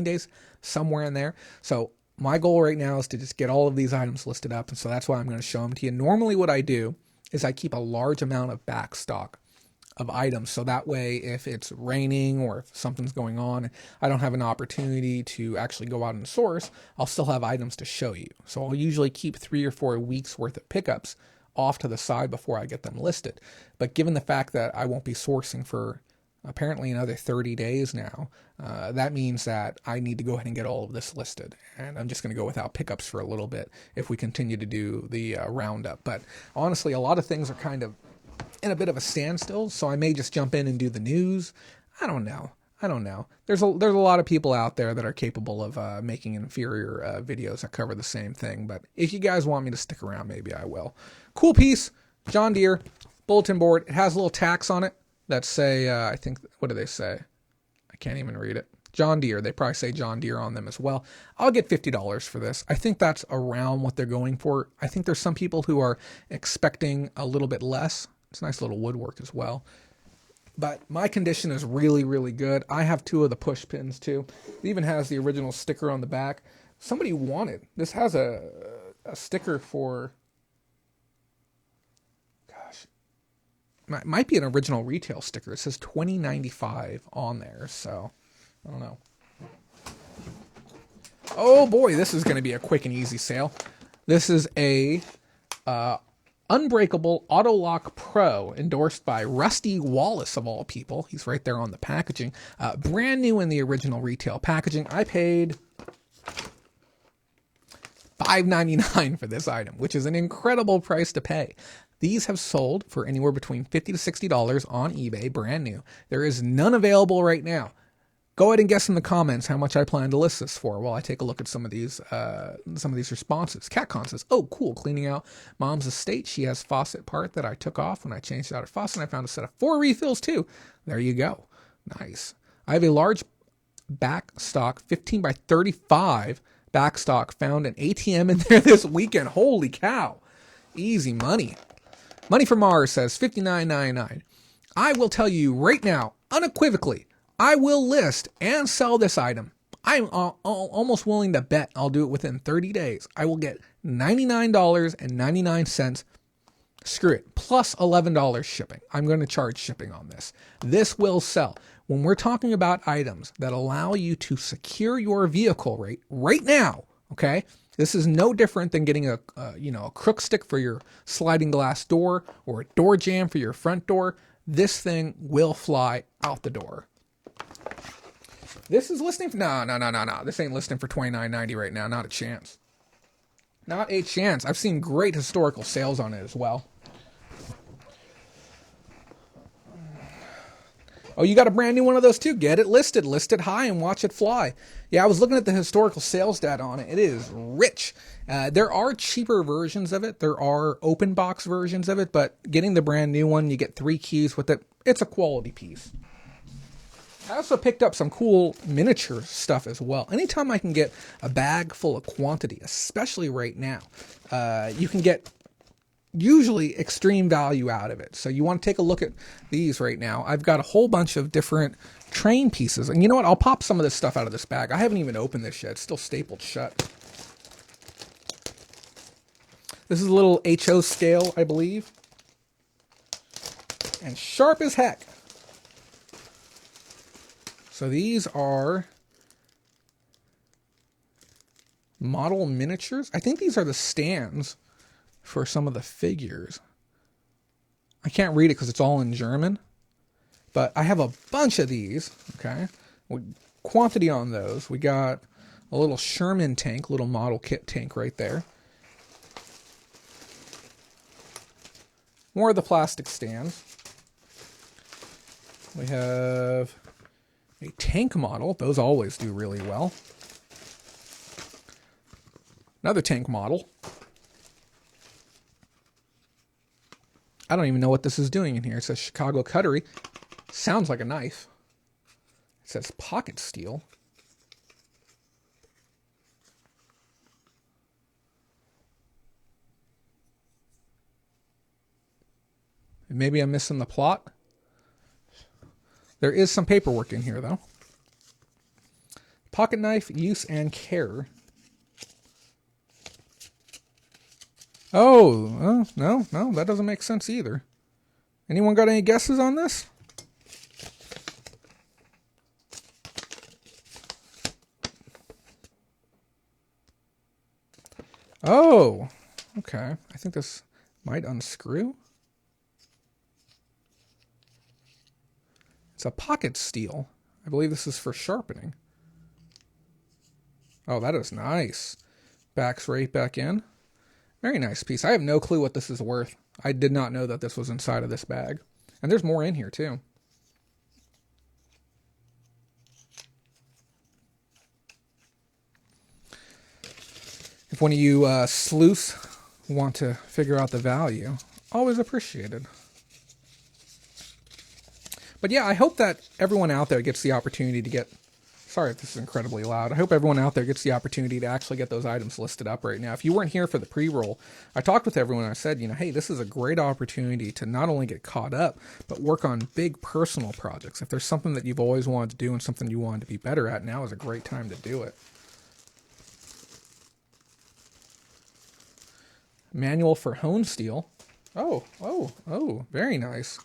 days, somewhere in there. So my goal right now is to just get all of these items listed up. And so that's why I'm going to show them to you. Normally what I do is I keep a large amount of back stock of items. So that way, if it's raining or if something's going on, I don't have an opportunity to actually go out and source, I'll still have items to show you. So I'll usually keep 3 or 4 weeks worth of pickups off to the side before I get them listed. But given the fact that I won't be sourcing for apparently another 30 days now, that means that I need to go ahead and get all of this listed. And I'm just going to go without pickups for a little bit if we continue to do the roundup. But honestly, a lot of things are kind of in a bit of a standstill, so I may just jump in and do the news. I don't know. There's a lot of people out there that are capable of making inferior videos that cover the same thing, but if you guys want me to stick around, maybe I will. Cool piece, John Deere bulletin board. It has little tacks on it that say, I think, what do they say? I can't even read it. John Deere. They probably say John Deere on them as well. I'll get $50 for this. I think that's around what they're going for. I think there's some people who are expecting a little bit less. It's nice little woodwork as well. But my condition is really, really good. I have 2 of the push pins too. It even has the original sticker on the back. Somebody wanted. This has a sticker for, gosh, might be an original retail sticker. It says $20.95 on there. So, I don't know. Oh boy, this is going to be a quick and easy sale. This is a Unbreakable Auto Lock Pro, endorsed by Rusty Wallace of all people. He's right there on the packaging. Brand new in the original retail packaging. I paid $5.99 for this item, which is an incredible price to pay. These have sold for anywhere between $50 to $60 on eBay, brand new. There is none available right now. Go ahead and guess in the comments how much I plan to list this for while I take a look at some of these responses. CatCon says, oh, cool, cleaning out mom's estate. She has faucet part that I took off when I changed out her faucet, and I found a set of 4 refills too. There you go. Nice. I have a large back stock, 15 by 35 back stock, found an ATM in there this weekend. Holy cow. Easy money. Money from Mars says $59.99. I will tell you right now, unequivocally, I will list and sell this item. I'm almost willing to bet I'll do it within 30 days. I will get $99.99. Screw it. Plus $11 shipping. I'm going to charge shipping on this. This will sell. When we're talking about items that allow you to secure your vehicle right now, okay? This is no different than getting a crook stick for your sliding glass door or a door jamb for your front door. This thing will fly out the door. This is listing for, no. This ain't listing for $29.90 right now. Not a chance. Not a chance. I've seen great historical sales on it as well. Oh, you got a brand new one of those too. Get it listed. List it high and watch it fly. Yeah, I was looking at the historical sales data on it. It is rich. There are cheaper versions of it. There are open box versions of it, but getting the brand new one, you get 3 keys with it. It's a quality piece. I also picked up some cool miniature stuff as well. Anytime I can get a bag full of quantity, especially right now, you can get usually extreme value out of it. So you want to take a look at these right now. I've got a whole bunch of different train pieces. And you know what? I'll pop some of this stuff out of this bag. I haven't even opened this yet. It's still stapled shut. This is a little HO scale, I believe. And sharp as heck. So these are model miniatures. I think these are the stands for some of the figures. I can't read it because it's all in German, but I have a bunch of these, okay? Quantity on those. We got a little Sherman tank, little model kit tank right there. More of the plastic stands. We have a tank model. Those always do really well. Another tank model. I don't even know what this is doing in here. It says Chicago Cutlery. Sounds like a knife. It says pocket steel. Maybe I'm missing the plot. There is some paperwork in here, though. Pocket knife, use and care. Oh, no, that doesn't make sense either. Anyone got any guesses on this? Oh, okay. I think this might unscrew. It's a pocket steel. I believe this is for sharpening. Oh, that is nice. Backs right back in. Very nice piece. I have no clue what this is worth. I did not know that this was inside of this bag. And there's more in here too. If one of you sleuths want to figure out the value, always appreciated. But yeah, I hope that everyone out there gets the opportunity to get... Sorry if this is incredibly loud. I hope everyone out there gets the opportunity to actually get those items listed up right now. If you weren't here for the pre-roll, I talked with everyone and I said, hey, this is a great opportunity to not only get caught up, but work on big personal projects. If there's something that you've always wanted to do and something you wanted to be better at, now is a great time to do it. Manual for hone steel. Oh, very nice.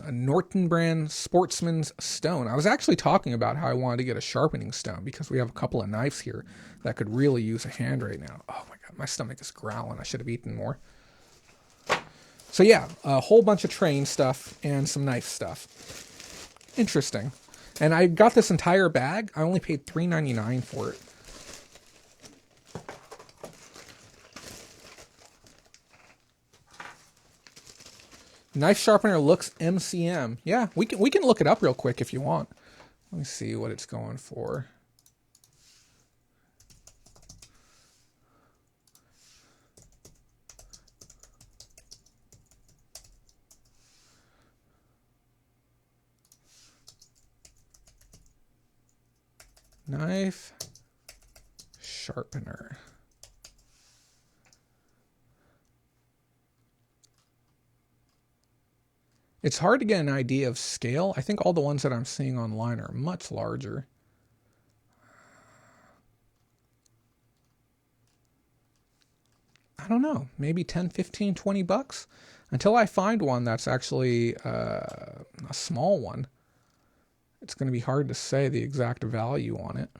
A Norton brand Sportsman's Stone. I was actually talking about how I wanted to get a sharpening stone because we have a couple of knives here that could really use a hand right now. Oh my God, my stomach is growling. I should have eaten more. So yeah, a whole bunch of train stuff and some knife stuff. Interesting. And I got this entire bag. I only paid $3.99 for it. Knife sharpener looks MCM. Yeah, we can look it up real quick if you want. Let me see what it's going for. Knife sharpener. It's hard to get an idea of scale. I think all the ones that I'm seeing online are much larger. I don't know, maybe 10, 15, 20 bucks until I find one that's actually a small one. It's going to be hard to say the exact value on it.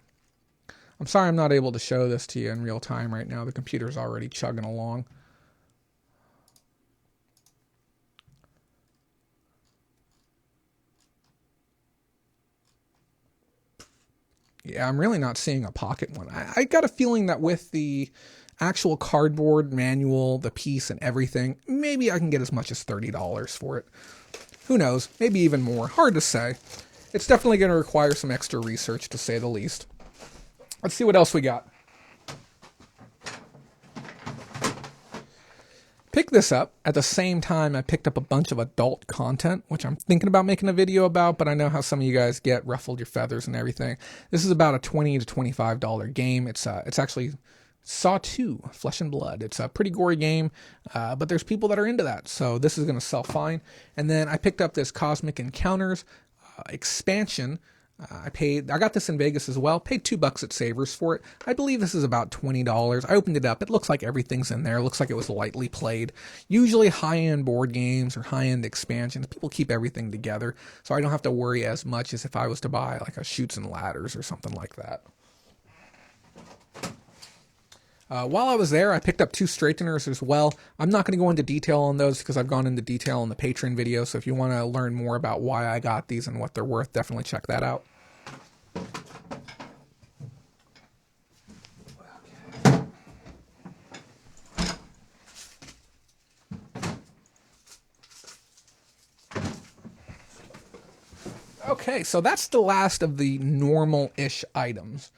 I'm sorry I'm not able to show this to you in real time right now. The computer's already chugging along. Yeah, I'm really not seeing a pocket one. I got a feeling that with the actual cardboard manual, the piece and everything, maybe I can get as much as $30 for it. Who knows? Maybe even more. Hard to say. It's definitely going to require some extra research, to say the least. Let's see what else we got. Pick this up at the same time I picked up a bunch of adult content, which I'm thinking about making a video about, but I know how some of you guys get, ruffled your feathers and everything. This is about a $20 to $25 game. It's actually Saw 2, Flesh and Blood. It's a pretty gory game, but there's people that are into that, so this is going to sell fine. And then I picked up this Cosmic Encounters expansion. I got this in Vegas as well, paid $2 at Savers for it. I believe this is about $20. I opened it up. It looks like everything's in there. It looks like it was lightly played. Usually high-end board games or high-end expansions, people keep everything together, so I don't have to worry as much as if I was to buy like a Chutes and Ladders or something like that. While I was there, I picked up 2 straighteners as well. I'm not going to go into detail on those because I've gone into detail in the Patreon video, so if you want to learn more about why I got these and what they're worth, definitely check that out. Okay, so that's the last of the normal-ish items.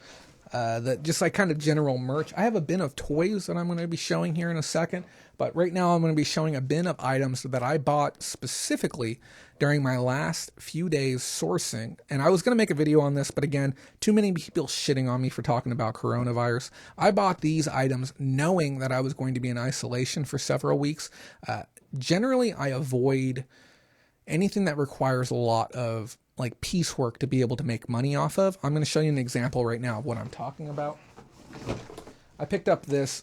just like kind of general merch. I have a bin of toys that I'm going to be showing here in a second, but right now I'm going to be showing a bin of items that I bought specifically during my last few days sourcing. And I was going to make a video on this, but again, too many people shitting on me for talking about coronavirus. I bought these items knowing that I was going to be in isolation for several weeks. Generally, I avoid anything that requires a lot of like piecework to be able to make money off of. I'm going to show you an example right now of what I'm talking about. I picked up this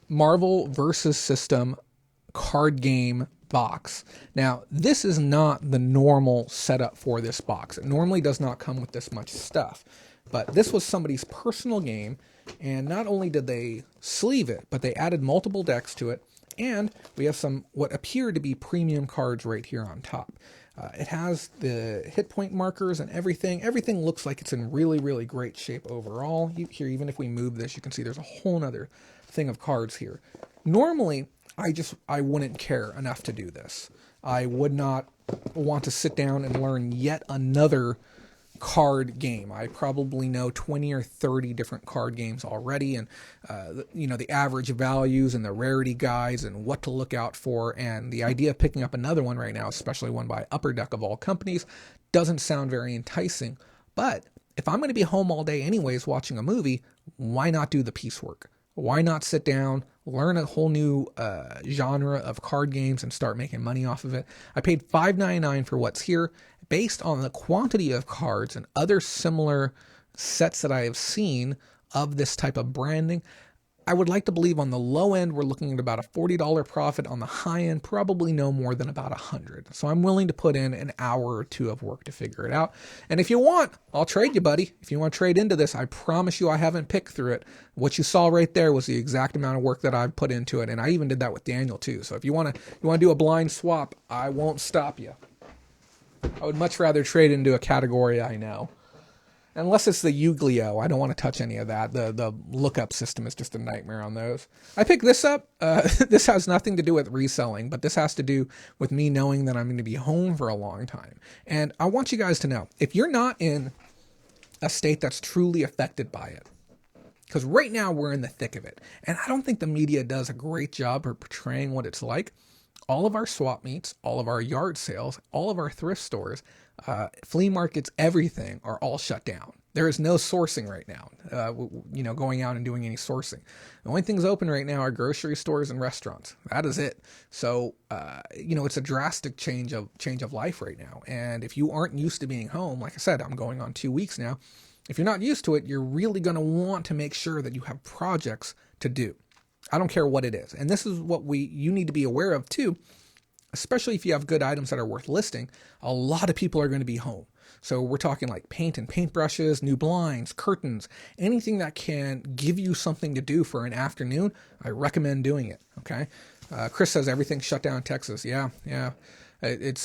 Marvel versus System card game box. Now, this is not the normal setup for this box. It normally does not come with this much stuff, but this was somebody's personal game, and not only did they sleeve it, but they added multiple decks to it, and we have some what appear to be premium cards right here on top. It has the hit point markers and everything. Everything looks like it's in really, really great shape overall. Here, even if we move this, you can see there's a whole nother thing of cards here. Normally, I wouldn't care enough to do this. I would not want to sit down and learn yet another card game. I probably know 20 or 30 different card games already, and the average values and the rarity guides and what to look out for, and the idea of picking up another one right now, especially one by Upper Deck of all companies, doesn't sound very enticing. But if I'm going to be home all day anyways watching a movie, why not do the piecework? Why not sit down, learn a whole new genre of card games and start making money off of it? I paid $5.99 for what's here. Based on the quantity of cards and other similar sets that I have seen of this type of branding, I would like to believe on the low end, we're looking at about a $40 profit. On the high end, probably no more than about $100. So I'm willing to put in an hour or two of work to figure it out. And if you want, I'll trade you, buddy. If you want to trade into this, I promise you I haven't picked through it. What you saw right there was the exact amount of work that I've put into it. And I even did that with Daniel too. So if you want to do a blind swap, I won't stop you. I would much rather trade into a category I know. Unless it's the Yu-Gi-Oh! I don't want to touch any of that. The lookup system is just a nightmare on those. I picked this up. This has nothing to do with reselling, but this has to do with me knowing that I'm going to be home for a long time. And I want you guys to know, if you're not in a state that's truly affected by it, because right now we're in the thick of it, and I don't think the media does a great job of portraying what it's like. All of our swap meets, all of our yard sales, all of our thrift stores, flea markets, everything are all shut down. There is no sourcing right now, going out and doing any sourcing. The only things open right now are grocery stores and restaurants. That is it. So, it's a drastic change of life right now. And if you aren't used to being home, like I said, I'm going on 2 weeks now. If you're not used to it, you're really going to want to make sure that you have projects to do. I don't care what it is. And this is what you need to be aware of too, especially if you have good items that are worth listing. A lot of people are going to be home. So we're talking like paint and paintbrushes, new blinds, curtains, anything that can give you something to do for an afternoon. I recommend doing it. Okay. Chris says everything's shut down in Texas. Yeah. It's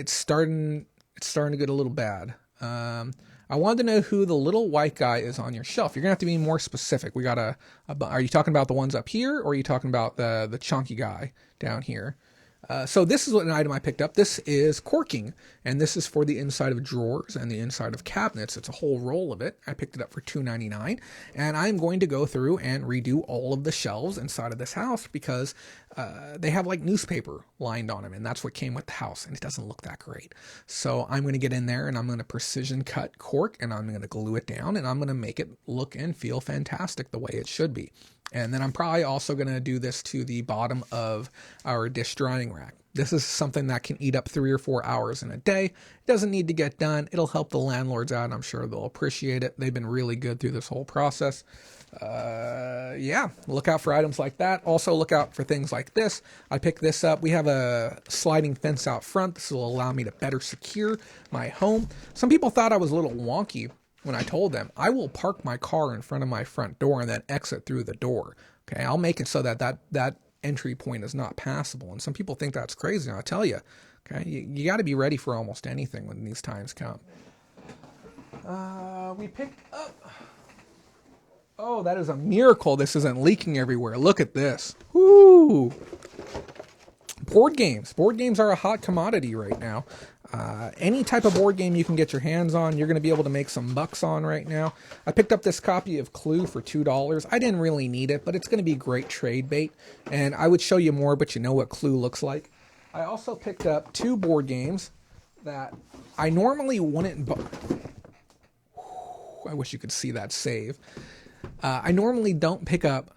starting to get a little bad. I wanted to know who the little white guy is on your shelf. You're gonna have to be more specific. We got are you talking about the ones up here, or are you talking about the chunky guy down here? So this is an item I picked up. This is corking, and this is for the inside of drawers and the inside of cabinets. It's a whole roll of it. I picked it up for $2.99, and I'm going to go through and redo all of the shelves inside of this house because they have like newspaper lined on them, and that's what came with the house, and it doesn't look that great. So I'm going to get in there, and I'm going to precision cut cork, and I'm going to glue it down, and I'm going to make it look and feel fantastic the way it should be. And then I'm probably also going to do this to the bottom of our dish drying rack. This is something that can eat up 3 or 4 hours in a day. It doesn't need to get done. It'll help the landlords out. I'm sure they'll appreciate it. They've been really good through this whole process. Look out for items like that. Also look out for things like this. I picked this up. We have a sliding fence out front. This will allow me to better secure my home. Some people thought I was a little wonky when I told them I will park my car in front of my front door and then exit through the door. Okay, I'll make it so that entry point is not passable. And some people think that's crazy. And I'll tell you, okay, you got to be ready for almost anything when these times come. We picked up. Oh, that is a miracle. This isn't leaking everywhere. Look at this. Woo! Board games. Board games are a hot commodity right now. Any type of board game you can get your hands on, you're going to be able to make some bucks on right now. I picked up this copy of Clue for $2. I didn't really need it, but it's going to be great trade bait. And I would show you more, but you know what Clue looks like. I also picked up 2 board games that I normally wouldn't buy. I wish you could see that save. I normally don't pick up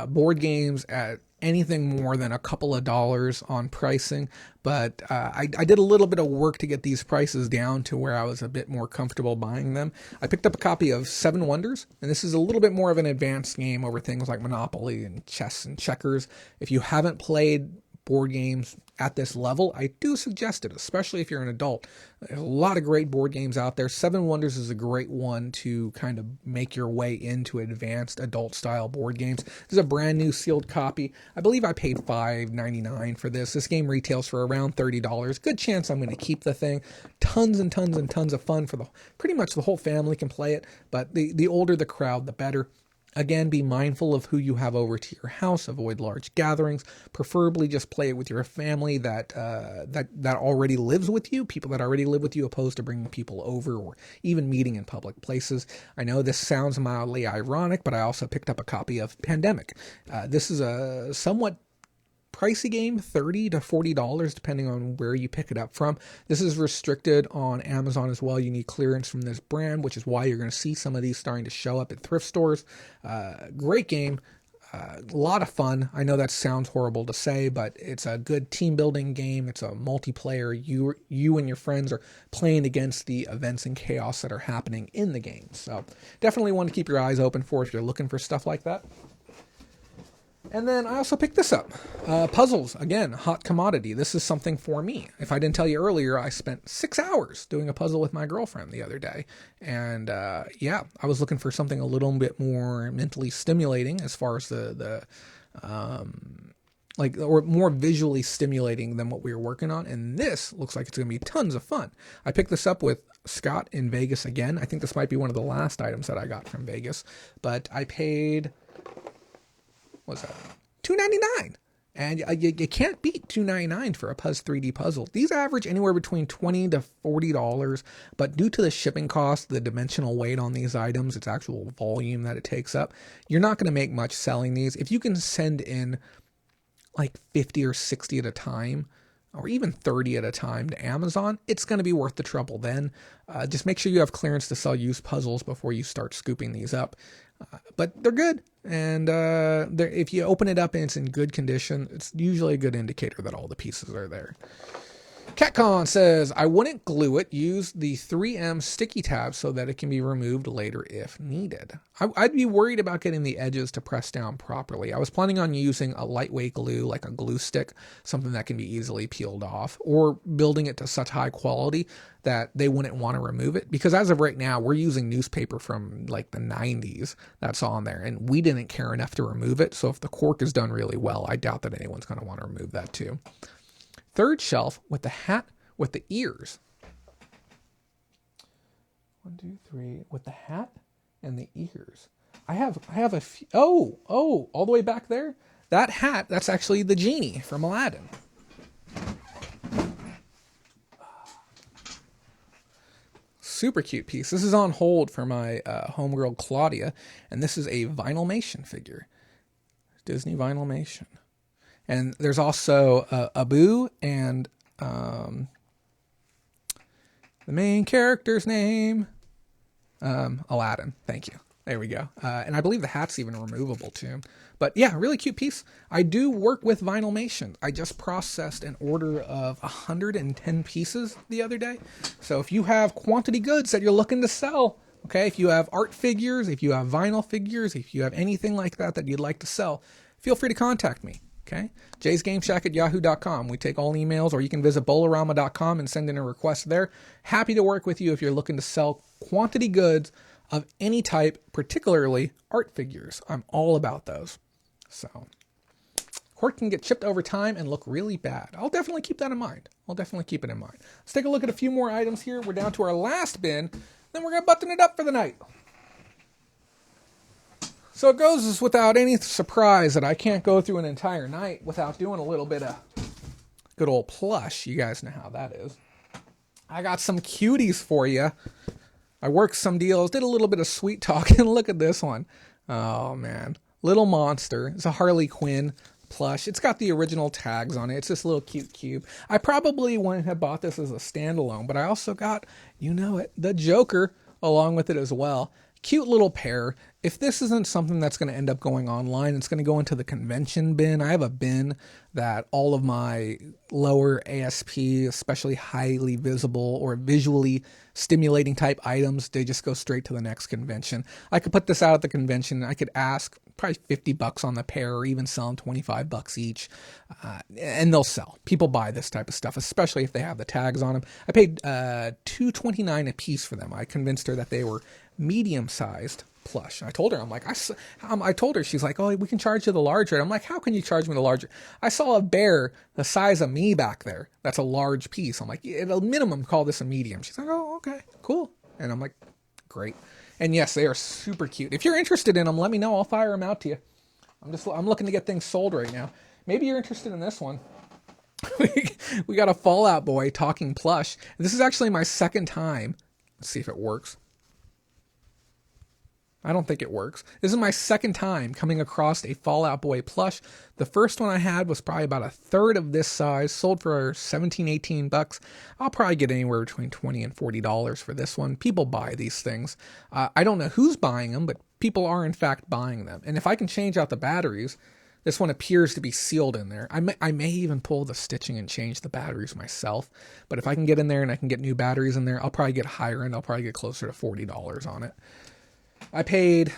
board games at anything more than a couple of dollars on pricing, but I did a little bit of work to get these prices down to where I was a bit more comfortable buying them. I picked up a copy of Seven Wonders, and this is a little bit more of an advanced game over things like Monopoly and chess and checkers. If you haven't played board games at this level, I do suggest it, especially if you're an adult. There's a lot of great board games out there. Seven Wonders is a great one to kind of make your way into advanced adult style board games. This is a brand new sealed copy. I believe I paid $5.99 for this. This game retails for around $30. Good chance I'm going to keep the thing. Tons and tons and tons of fun for pretty much the whole family can play it, but the older the crowd, the better. Again, be mindful of who you have over to your house. Avoid large gatherings. Preferably just play it with your family that already lives with you, people that already live with you, opposed to bringing people over or even meeting in public places. I know this sounds mildly ironic, but I also picked up a copy of Pandemic. This is a somewhat pricey game, $30 to $40 depending on where you pick it up from. This is restricted on Amazon as well. You need clearance from this brand, which is why you're going to see some of these starting to show up at thrift stores. Great game. A lot of fun. I know that sounds horrible to say, but it's a good team building game. It's a multiplayer. You and your friends are playing against the events and chaos that are happening in the game. So definitely one to keep your eyes open for if you're looking for stuff like that. And then I also picked this up. Puzzles, again, hot commodity. This is something for me. If I didn't tell you earlier, I spent 6 hours doing a puzzle with my girlfriend the other day. And I was looking for something a little bit more mentally stimulating as far as or more visually stimulating than what we were working on. And this looks like it's going to be tons of fun. I picked this up with Scott in Vegas again. I think this might be one of the last items that I got from Vegas. But I paid... what's that? $2.99, and you can't beat $2.99 for a Puzz 3D puzzle. These average anywhere between $20 to $40, but due to the shipping cost, the dimensional weight on these items, its actual volume that it takes up, you're not going to make much selling these. If you can send in like 50 or 60 at a time, or even 30 at a time to Amazon, it's going to be worth the trouble then. Just make sure you have clearance to sell used puzzles before you start scooping these up. But they're good, and if you open it up and it's in good condition, it's usually a good indicator that all the pieces are there. CatCon says, I wouldn't glue it. Use the 3M sticky tab so that it can be removed later if needed. I'd be worried about getting the edges to press down properly. I was planning on using a lightweight glue, like a glue stick, something that can be easily peeled off, or building it to such high quality that they wouldn't want to remove it. Because as of right now, we're using newspaper from like the 90s that's on there, and we didn't care enough to remove it. So if the cork is done really well, I doubt that anyone's going to want to remove that too. Third shelf with the hat with the ears. 1, 2, 3 with the hat and the ears. I have a few. Oh, all the way back there. That hat, that's actually the genie from Aladdin. Super cute piece. This is on hold for my homegirl Claudia, and this is a Vinylmation figure. Disney Vinylmation. And there's also Abu and the main character's name, Aladdin. Thank you. There we go. And I believe the hat's even removable too. But yeah, really cute piece. I do work with Vinylmation. I just processed an order of 110 pieces the other day. So if you have quantity goods that you're looking to sell, okay, if you have art figures, if you have vinyl figures, if you have anything like that that you'd like to sell, feel free to contact me. Okay, jaysgameshack@yahoo.com. We take all emails, or you can visit bolorama.com and send in a request there. Happy to work with you if you're looking to sell quantity goods of any type, particularly art figures. I'm all about those. So, cork can get chipped over time and look really bad. I'll definitely keep that in mind. Let's take a look at a few more items here. We're down to our last bin, then we're going to button it up for the night. So it goes without any surprise that I can't go through an entire night without doing a little bit of good old plush. You guys know how that is. I got some cuties for you. I worked some deals, did a little bit of sweet talking. Look at this one. Oh, man. Little Monster. It's a Harley Quinn plush. It's got the original tags on it. It's this little cute cube. I probably wouldn't have bought this as a standalone, but I also got, you know it, the Joker along with it as well. Cute little pair. If this isn't something that's going to end up going online, it's going to go into the convention bin. I have a bin that all of my lower ASP, especially highly visible or visually stimulating type items, they just go straight to the next convention. I could put this out at the convention. I could ask probably $50 on the pair, or even sell them $25 each, and they'll sell. People buy this type of stuff, especially if they have the tags on them. I paid $2.29 a piece for them. I convinced her that they were medium-sized plush. I told her, I'm like, I told her, she's like, oh, we can charge you the larger. I'm like, how can you charge me the larger? I saw a bear the size of me back there. That's a large piece. I'm like, at a minimum, call this a medium. She's like, oh, okay, cool. And I'm like, great. And yes, they are super cute. If you're interested in them, let me know. I'll fire them out to you. I'm looking to get things sold right now. Maybe you're interested in this one. We got a Fallout Boy talking plush. This is actually my second time. Let's see if it works. I don't think it works. This is my second time coming across a Fallout Boy plush. The first one I had was probably about a third of this size, sold for $17-18. I'll probably get anywhere between $20 and $40 for this one. People buy these things. I don't know who's buying them, but people are in fact buying them. And if I can change out the batteries, this one appears to be sealed in there. I may even pull the stitching and change the batteries myself. But if I can get in there and I can get new batteries in there, I'll probably get higher end. I'll probably get closer to $40 on it. I paid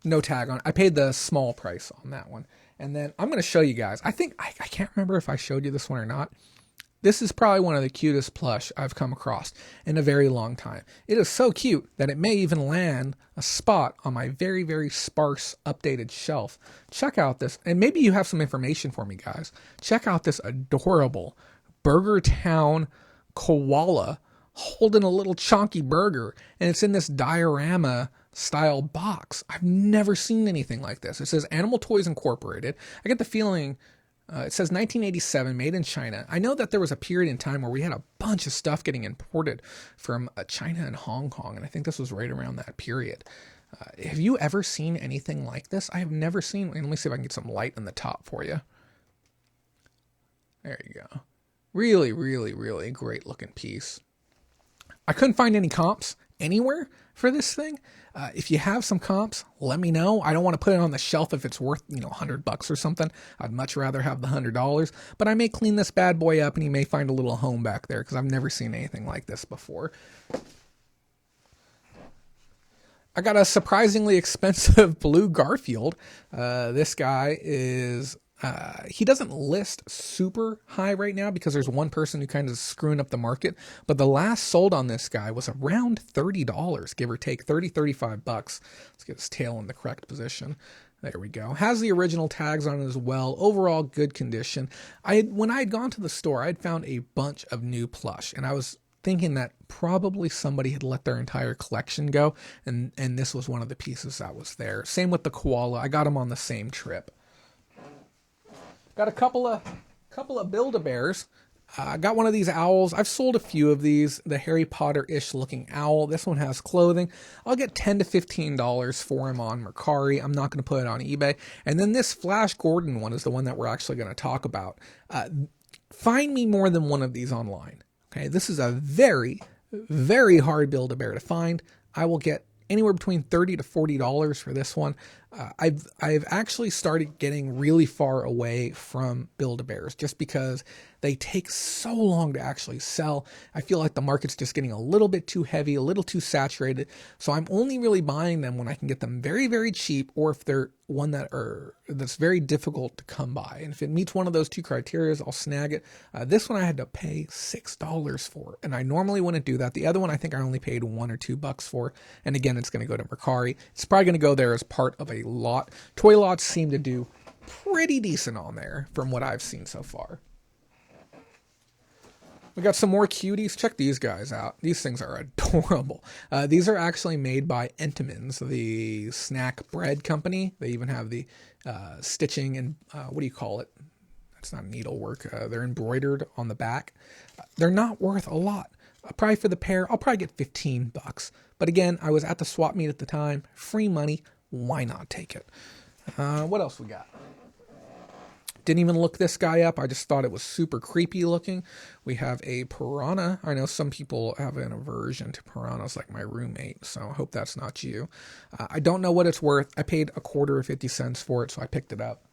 no tag on it. I paid the small price on that one. And then I'm going to show you guys. I think, I can't remember if I showed you this one or not. This is probably one of the cutest plush I've come across in a very long time. It is so cute that it may even land a spot on my very, very sparse updated shelf. Check out this. And maybe you have some information for me, guys. Check out this adorable Burger Town koala holding a little chunky burger, and it's in this diorama style box. I've never seen anything like this. It says Animal Toys Incorporated. I get the feeling it says 1987, made in China. I know that there was a period in time where we had a bunch of stuff getting imported from China and Hong Kong, and I think this was right around that period. Have you ever seen anything like this? I have never seen. Let me see if I can get some light in the top for you. There you go. Really, really, really great looking piece. I couldn't find any comps anywhere for this thing. If you have some comps, let me know. I don't want to put it on the shelf if it's worth, $100 or something. I'd much rather have the $100, but I may clean this bad boy up and you may find a little home back there because I've never seen anything like this before. I got a surprisingly expensive blue Garfield. This guy is... he doesn't list super high right now because there's one person who kind of is screwing up the market. But the last sold on this guy was around $30, give or take $35. Let's get his tail in the correct position. There we go. Has the original tags on it as well. Overall, good condition. When I had gone to the store, I had found a bunch of new plush, and I was thinking that probably somebody had let their entire collection go, and this was one of the pieces that was there. Same with the koala. I got them on the same trip. Got a couple of Build-A-Bears. I got one of these owls. I've sold a few of these. The Harry Potter-ish looking owl. This one has clothing. I'll get $10 to $15 for him on Mercari. I'm not going to put it on eBay. And then this Flash Gordon one is the one that we're actually going to talk about. Find me more than one of these online. Okay, this is a very, very hard Build-A-Bear to find. I will get anywhere between $30 to $40 for this one. I've actually started getting really far away from Build-A-Bears just because they take so long to actually sell. I feel like the market's just getting a little bit too heavy, a little too saturated. So I'm only really buying them when I can get them very, very cheap, or if they're one that's very difficult to come by. And if it meets one of those two criteria, I'll snag it. This one I had to pay $6 for, and I normally wouldn't do that. The other one I think I only paid $1 or $2 for. And again, it's going to go to Mercari. It's probably going to go there as part of a lot. Toy lots seem to do pretty decent on there from what I've seen so far. We got some more cuties. Check these guys out. These things are adorable. These are actually made by Entenmann's, the snack bread company. They even have the stitching and what do you call it? it's not needlework. They're embroidered on the back. They're not worth a lot. Probably for the pair, I'll probably get $15. But again, I was at the swap meet at the time. Free money. Why not take it? What else we got? Didn't even look this guy up. I just thought it was super creepy looking. We have a piranha. I know some people have an aversion to piranhas, like my roommate, so I hope that's not you. I don't know what it's worth. I paid a quarter or 50 cents for it, so I picked it up.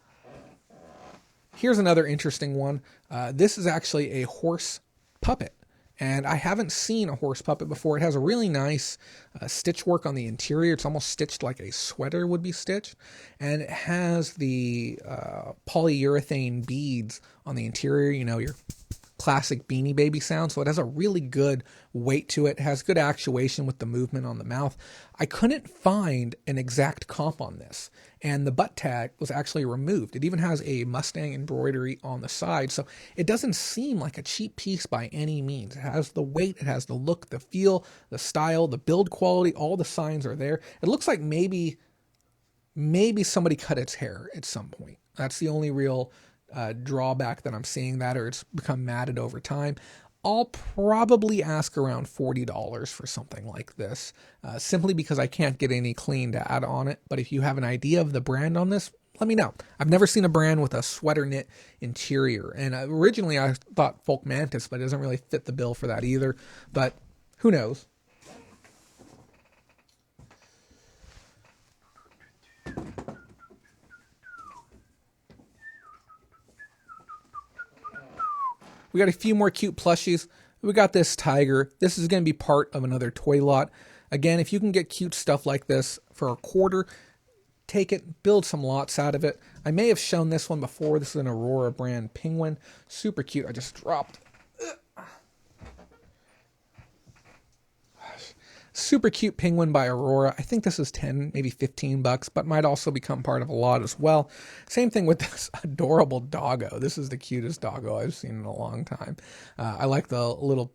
Here's another interesting one. This is actually a horse puppet. And I haven't seen a horse puppet before. It has a really nice stitch work on the interior. It's almost stitched like a sweater would be stitched. And it has the polyurethane beads on the interior, you know, your classic Beanie Baby sound. So it has a really good weight to it. It has good actuation with the movement on the mouth. I couldn't find an exact comp on this. And the butt tag was actually removed. It even has a Mustang embroidery on the side. So it doesn't seem like a cheap piece by any means. It has the weight, it has the look, the feel, the style, the build quality, all the signs are there. It looks like maybe somebody cut its hair at some point. That's the only real drawback that I'm seeing, that or it's become matted over time. I'll probably ask around $40 for something like this, simply because I can't get any clean to add on it. But if you have an idea of the brand on this, let me know. I've never seen a brand with a sweater knit interior. And originally I thought Folk Mantis, but it doesn't really fit the bill for that either. But who knows? We got a few more cute plushies. We got this tiger. This is going to be part of another toy lot. Again, if you can get cute stuff like this for a quarter, take it, build some lots out of it. I may have shown this one before. This is an Aurora brand penguin. Super cute. I just dropped. Super cute penguin by Aurora. I think this is 10, maybe $15, but might also become part of a lot as well. Same thing with this adorable doggo. This is the cutest doggo I've seen in a long time. I like the little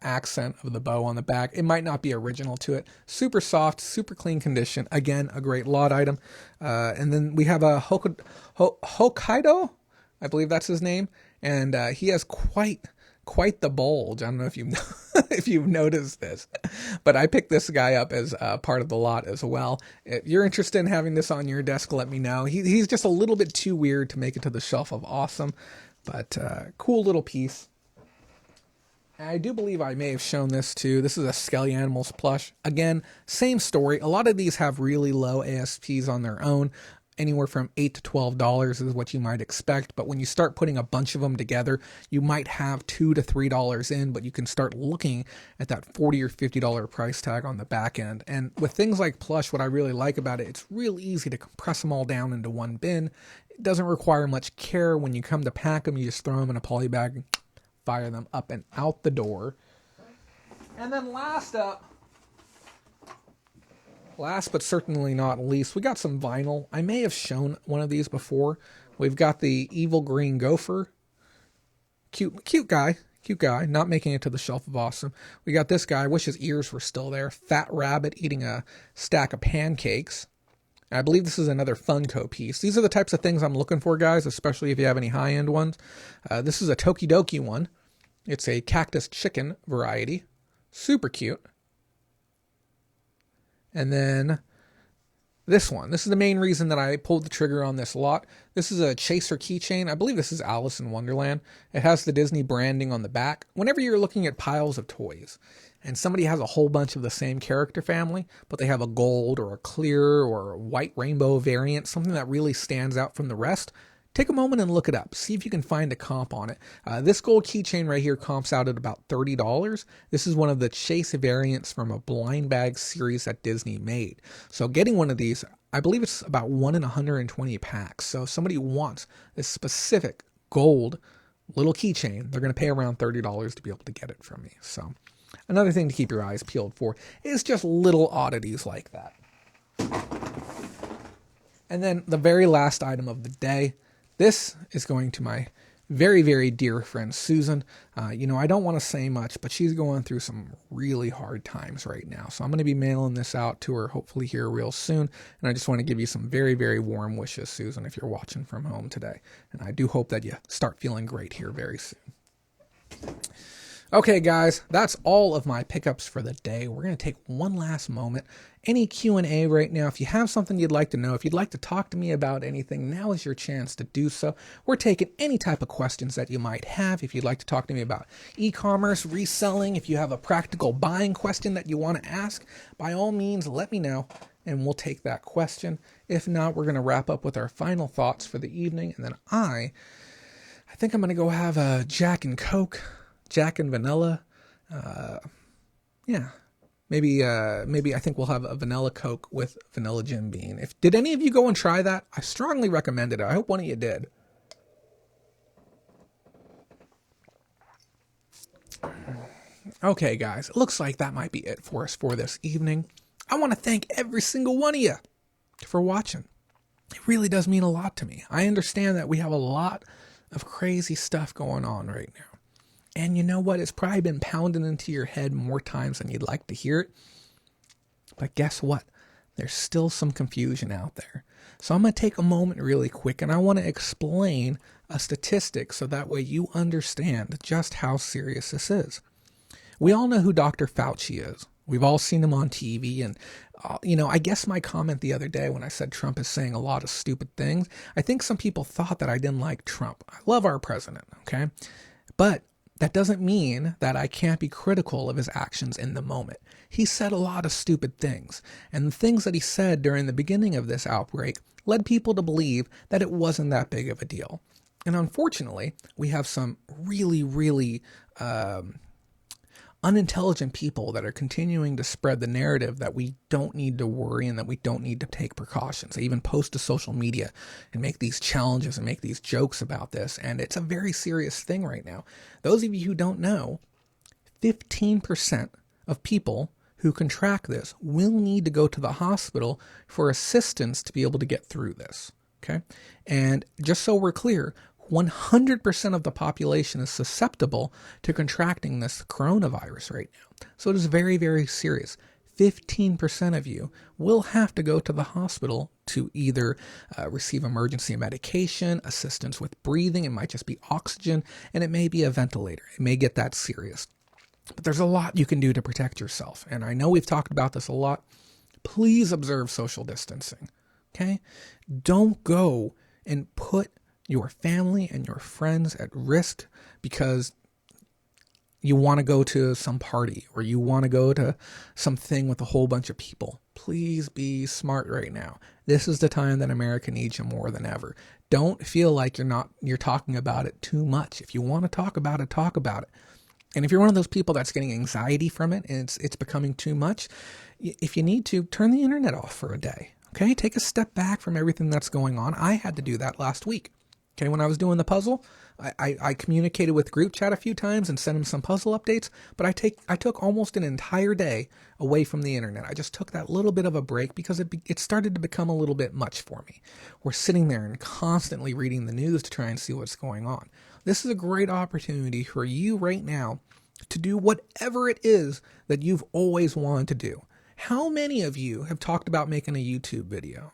accent of the bow on the back. It might not be original to it. Super soft, super clean condition. Again, a great lot item. And then we have a Hokkaido, I believe that's his name, and he has quite the bulge. I don't know if you've if you've noticed this, but I picked this guy up as part of the lot as well. If you're interested in having this on your desk, let me know. He's just a little bit too weird to make it to the shelf of awesome, but cool little piece. And I do believe I may have shown this too. This is a Skelly Animals plush. Again, same story. A lot of these have really low ASPs on their own. Anywhere from $8 to $12 is what you might expect. But when you start putting a bunch of them together, you might have $2 to $3 in, but you can start looking at that $40 or $50 price tag on the back end. And with things like plush, what I really like about it, it's real easy to compress them all down into one bin. It doesn't require much care. When you come to pack them, you just throw them in a poly bag and fire them up and out the door. And then last but certainly not least, we got some vinyl. I may have shown one of these before. We've got the Evil Green Gopher. Cute guy, not making it to the shelf of awesome. We got this guy, I wish his ears were still there. Fat Rabbit eating a stack of pancakes. And I believe this is another Funko piece. These are the types of things I'm looking for, guys, especially if you have any high-end ones. This is a Tokidoki one. It's a cactus chicken variety. Super cute. And then this one. This is the main reason that I pulled the trigger on this lot. This is a Chaser keychain. I believe this is Alice in Wonderland. It has the Disney branding on the back. Whenever you're looking at piles of toys and somebody has a whole bunch of the same character family, but they have a gold or a clear or a white rainbow variant, something that really stands out from the rest, take a moment and look it up. See if you can find a comp on it. This gold keychain right here comps out at about $30. This is one of the Chase variants from a blind bag series that Disney made. So getting one of these, I believe it's about 1 in 120 packs. So if somebody wants this specific gold little keychain, they're going to pay around $30 to be able to get it from me. So another thing to keep your eyes peeled for is just little oddities like that. And then the very last item of the day. This is going to my very, very dear friend, Susan. I don't want to say much, but she's going through some really hard times right now. So I'm going to be mailing this out to her hopefully here real soon. And I just want to give you some very, very warm wishes, Susan, if you're watching from home today. And I do hope that you start feeling great here very soon. Okay, guys, that's all of my pickups for the day. We're going to take one last moment. Any Q&A right now, if you have something you'd like to know, if you'd like to talk to me about anything, now is your chance to do so. We're taking any type of questions that you might have. If you'd like to talk to me about e-commerce, reselling, if you have a practical buying question that you want to ask, by all means, let me know, and we'll take that question. If not, we're going to wrap up with our final thoughts for the evening, and then I think I'm going to go have a Jack and Coke. Jack and vanilla. Maybe I think we'll have a vanilla Coke with vanilla Jim Beam. Did any of you go and try that? I strongly recommend it. I hope one of you did. Okay, guys, it looks like that might be it for us for this evening. I want to thank every single one of you for watching. It really does mean a lot to me. I understand that we have a lot of crazy stuff going on right now. And you know what? It's probably been pounding into your head more times than you'd like to hear it. But guess what? There's still some confusion out there. So I'm going to take a moment really quick, and I want to explain a statistic so that way you understand just how serious this is. We all know who Dr. Fauci is. We've all seen him on TV. And, I guess my comment the other day when I said Trump is saying a lot of stupid things, I think some people thought that I didn't like Trump. I love our president, okay? But that doesn't mean that I can't be critical of his actions in the moment. He said a lot of stupid things, and the things that he said during the beginning of this outbreak led people to believe that it wasn't that big of a deal. And unfortunately, we have some really, really unintelligent people that are continuing to spread the narrative that we don't need to worry and that we don't need to take precautions. They even post to social media and make these challenges and make these jokes about this. And it's a very serious thing right now. Those of you who don't know, 15% of people who contract this will need to go to the hospital for assistance to be able to get through this. Okay. And just so we're clear, 100% of the population is susceptible to contracting this coronavirus right now. So it is very, very serious. 15% of you will have to go to the hospital to either receive emergency medication, assistance with breathing, it might just be oxygen, and it may be a ventilator. It may get that serious. But there's a lot you can do to protect yourself. And I know we've talked about this a lot. Please observe social distancing, okay? Don't go and put your family and your friends at risk because you want to go to some party or you want to go to something with a whole bunch of people. Please be smart right now. This is the time that America needs you more than ever. Don't feel like you're talking about it too much. If you want to talk about it, talk about it. And if you're one of those people that's getting anxiety from it and it's becoming too much, if you need to, turn the internet off for a day. Okay? Take a step back from everything that's going on. I had to do that last week. Okay, when I was doing the puzzle, I communicated with group chat a few times and sent them some puzzle updates, but I took almost an entire day away from the internet. I just took that little bit of a break because it started to become a little bit much for me. We're sitting there and constantly reading the news to try and see what's going on. This is a great opportunity for you right now to do whatever it is that you've always wanted to do. How many of you have talked about making a YouTube video?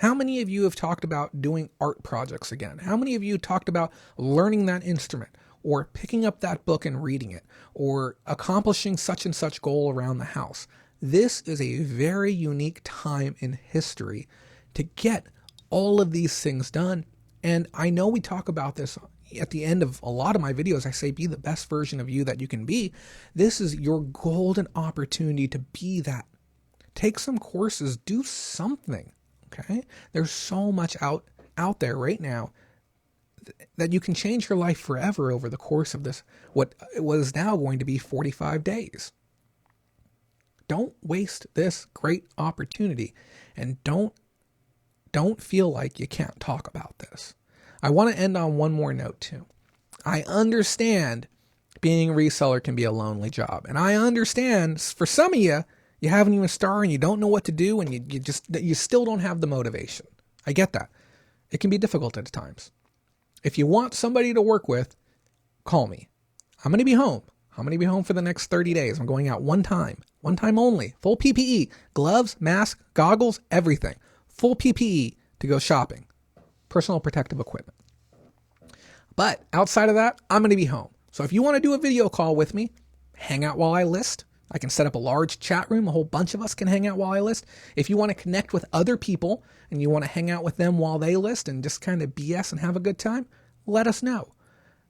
How many of you have talked about doing art projects again? How many of you talked about learning that instrument or picking up that book and reading it or accomplishing such and such goal around the house? This is a very unique time in history to get all of these things done. And I know we talk about this at the end of a lot of my videos. I say, be the best version of you that you can be. This is your golden opportunity to be that. Take some courses, do something. Okay, there's so much out there right now that you can change your life forever over the course of this, what was now going to be 45 days. Don't waste this great opportunity, and don't feel like you can't talk about this. I want to end on one more note too. I understand being a reseller can be a lonely job, and I understand for some of you, you haven't even started and you don't know what to do and you still don't have the motivation. I get that. It can be difficult at times. If you want somebody to work with, call me. I'm going to be home. I'm going to be home for the next 30 days. I'm going out one time only, full PPE, gloves, mask, goggles, everything, full PPE to go shopping, personal protective equipment. But outside of that, I'm going to be home. So if you want to do a video call with me, hang out while I list. I can set up a large chat room. A whole bunch of us can hang out while I list. If you want to connect with other people and you want to hang out with them while they list and just kind of BS and have a good time, let us know.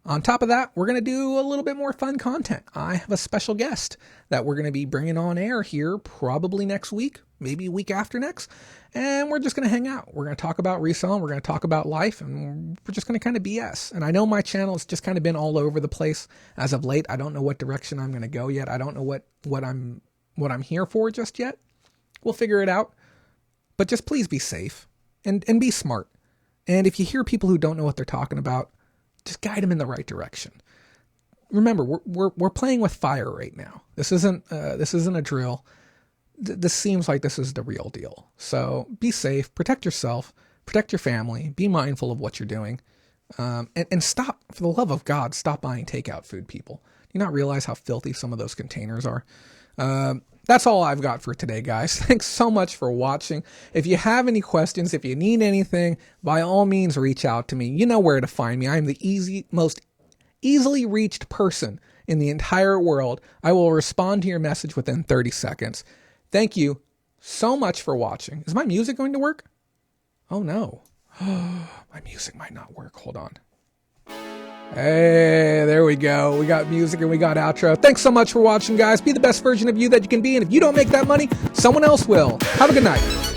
On top of that, we're going to do a little bit more fun content. I have a special guest that we're going to be bringing on air here probably next week, maybe week after next. And we're just going to hang out. We're going to talk about reselling. We're going to talk about life, and we're just going to kind of BS. And I know my channel has just kind of been all over the place as of late. I don't know what direction I'm going to go yet. I don't know what I'm here for just yet. We'll figure it out. But just please be safe and be smart. And if you hear people who don't know what they're talking about, just guide them in the right direction. Remember, we're playing with fire right now. This isn't a drill. This seems like this is the real deal. So be safe, protect yourself, protect your family, be mindful of what you're doing, and stop, for the love of God, stop buying takeout food, people. Do you not realize how filthy some of those containers are? That's all I've got for today, guys. Thanks so much for watching. If you have any questions, if you need anything, by all means, reach out to me. You know where to find me. I am the most easily reached person in the entire world. I will respond to your message within 30 seconds. Thank you so much for watching. Is my music going to work? Oh no. My music might not work. Hold on. Hey, there we go. We got music and we got outro. Thanks so much for watching, guys. Be the best version of you that you can be. And if you don't make that money, someone else will. Have a good night.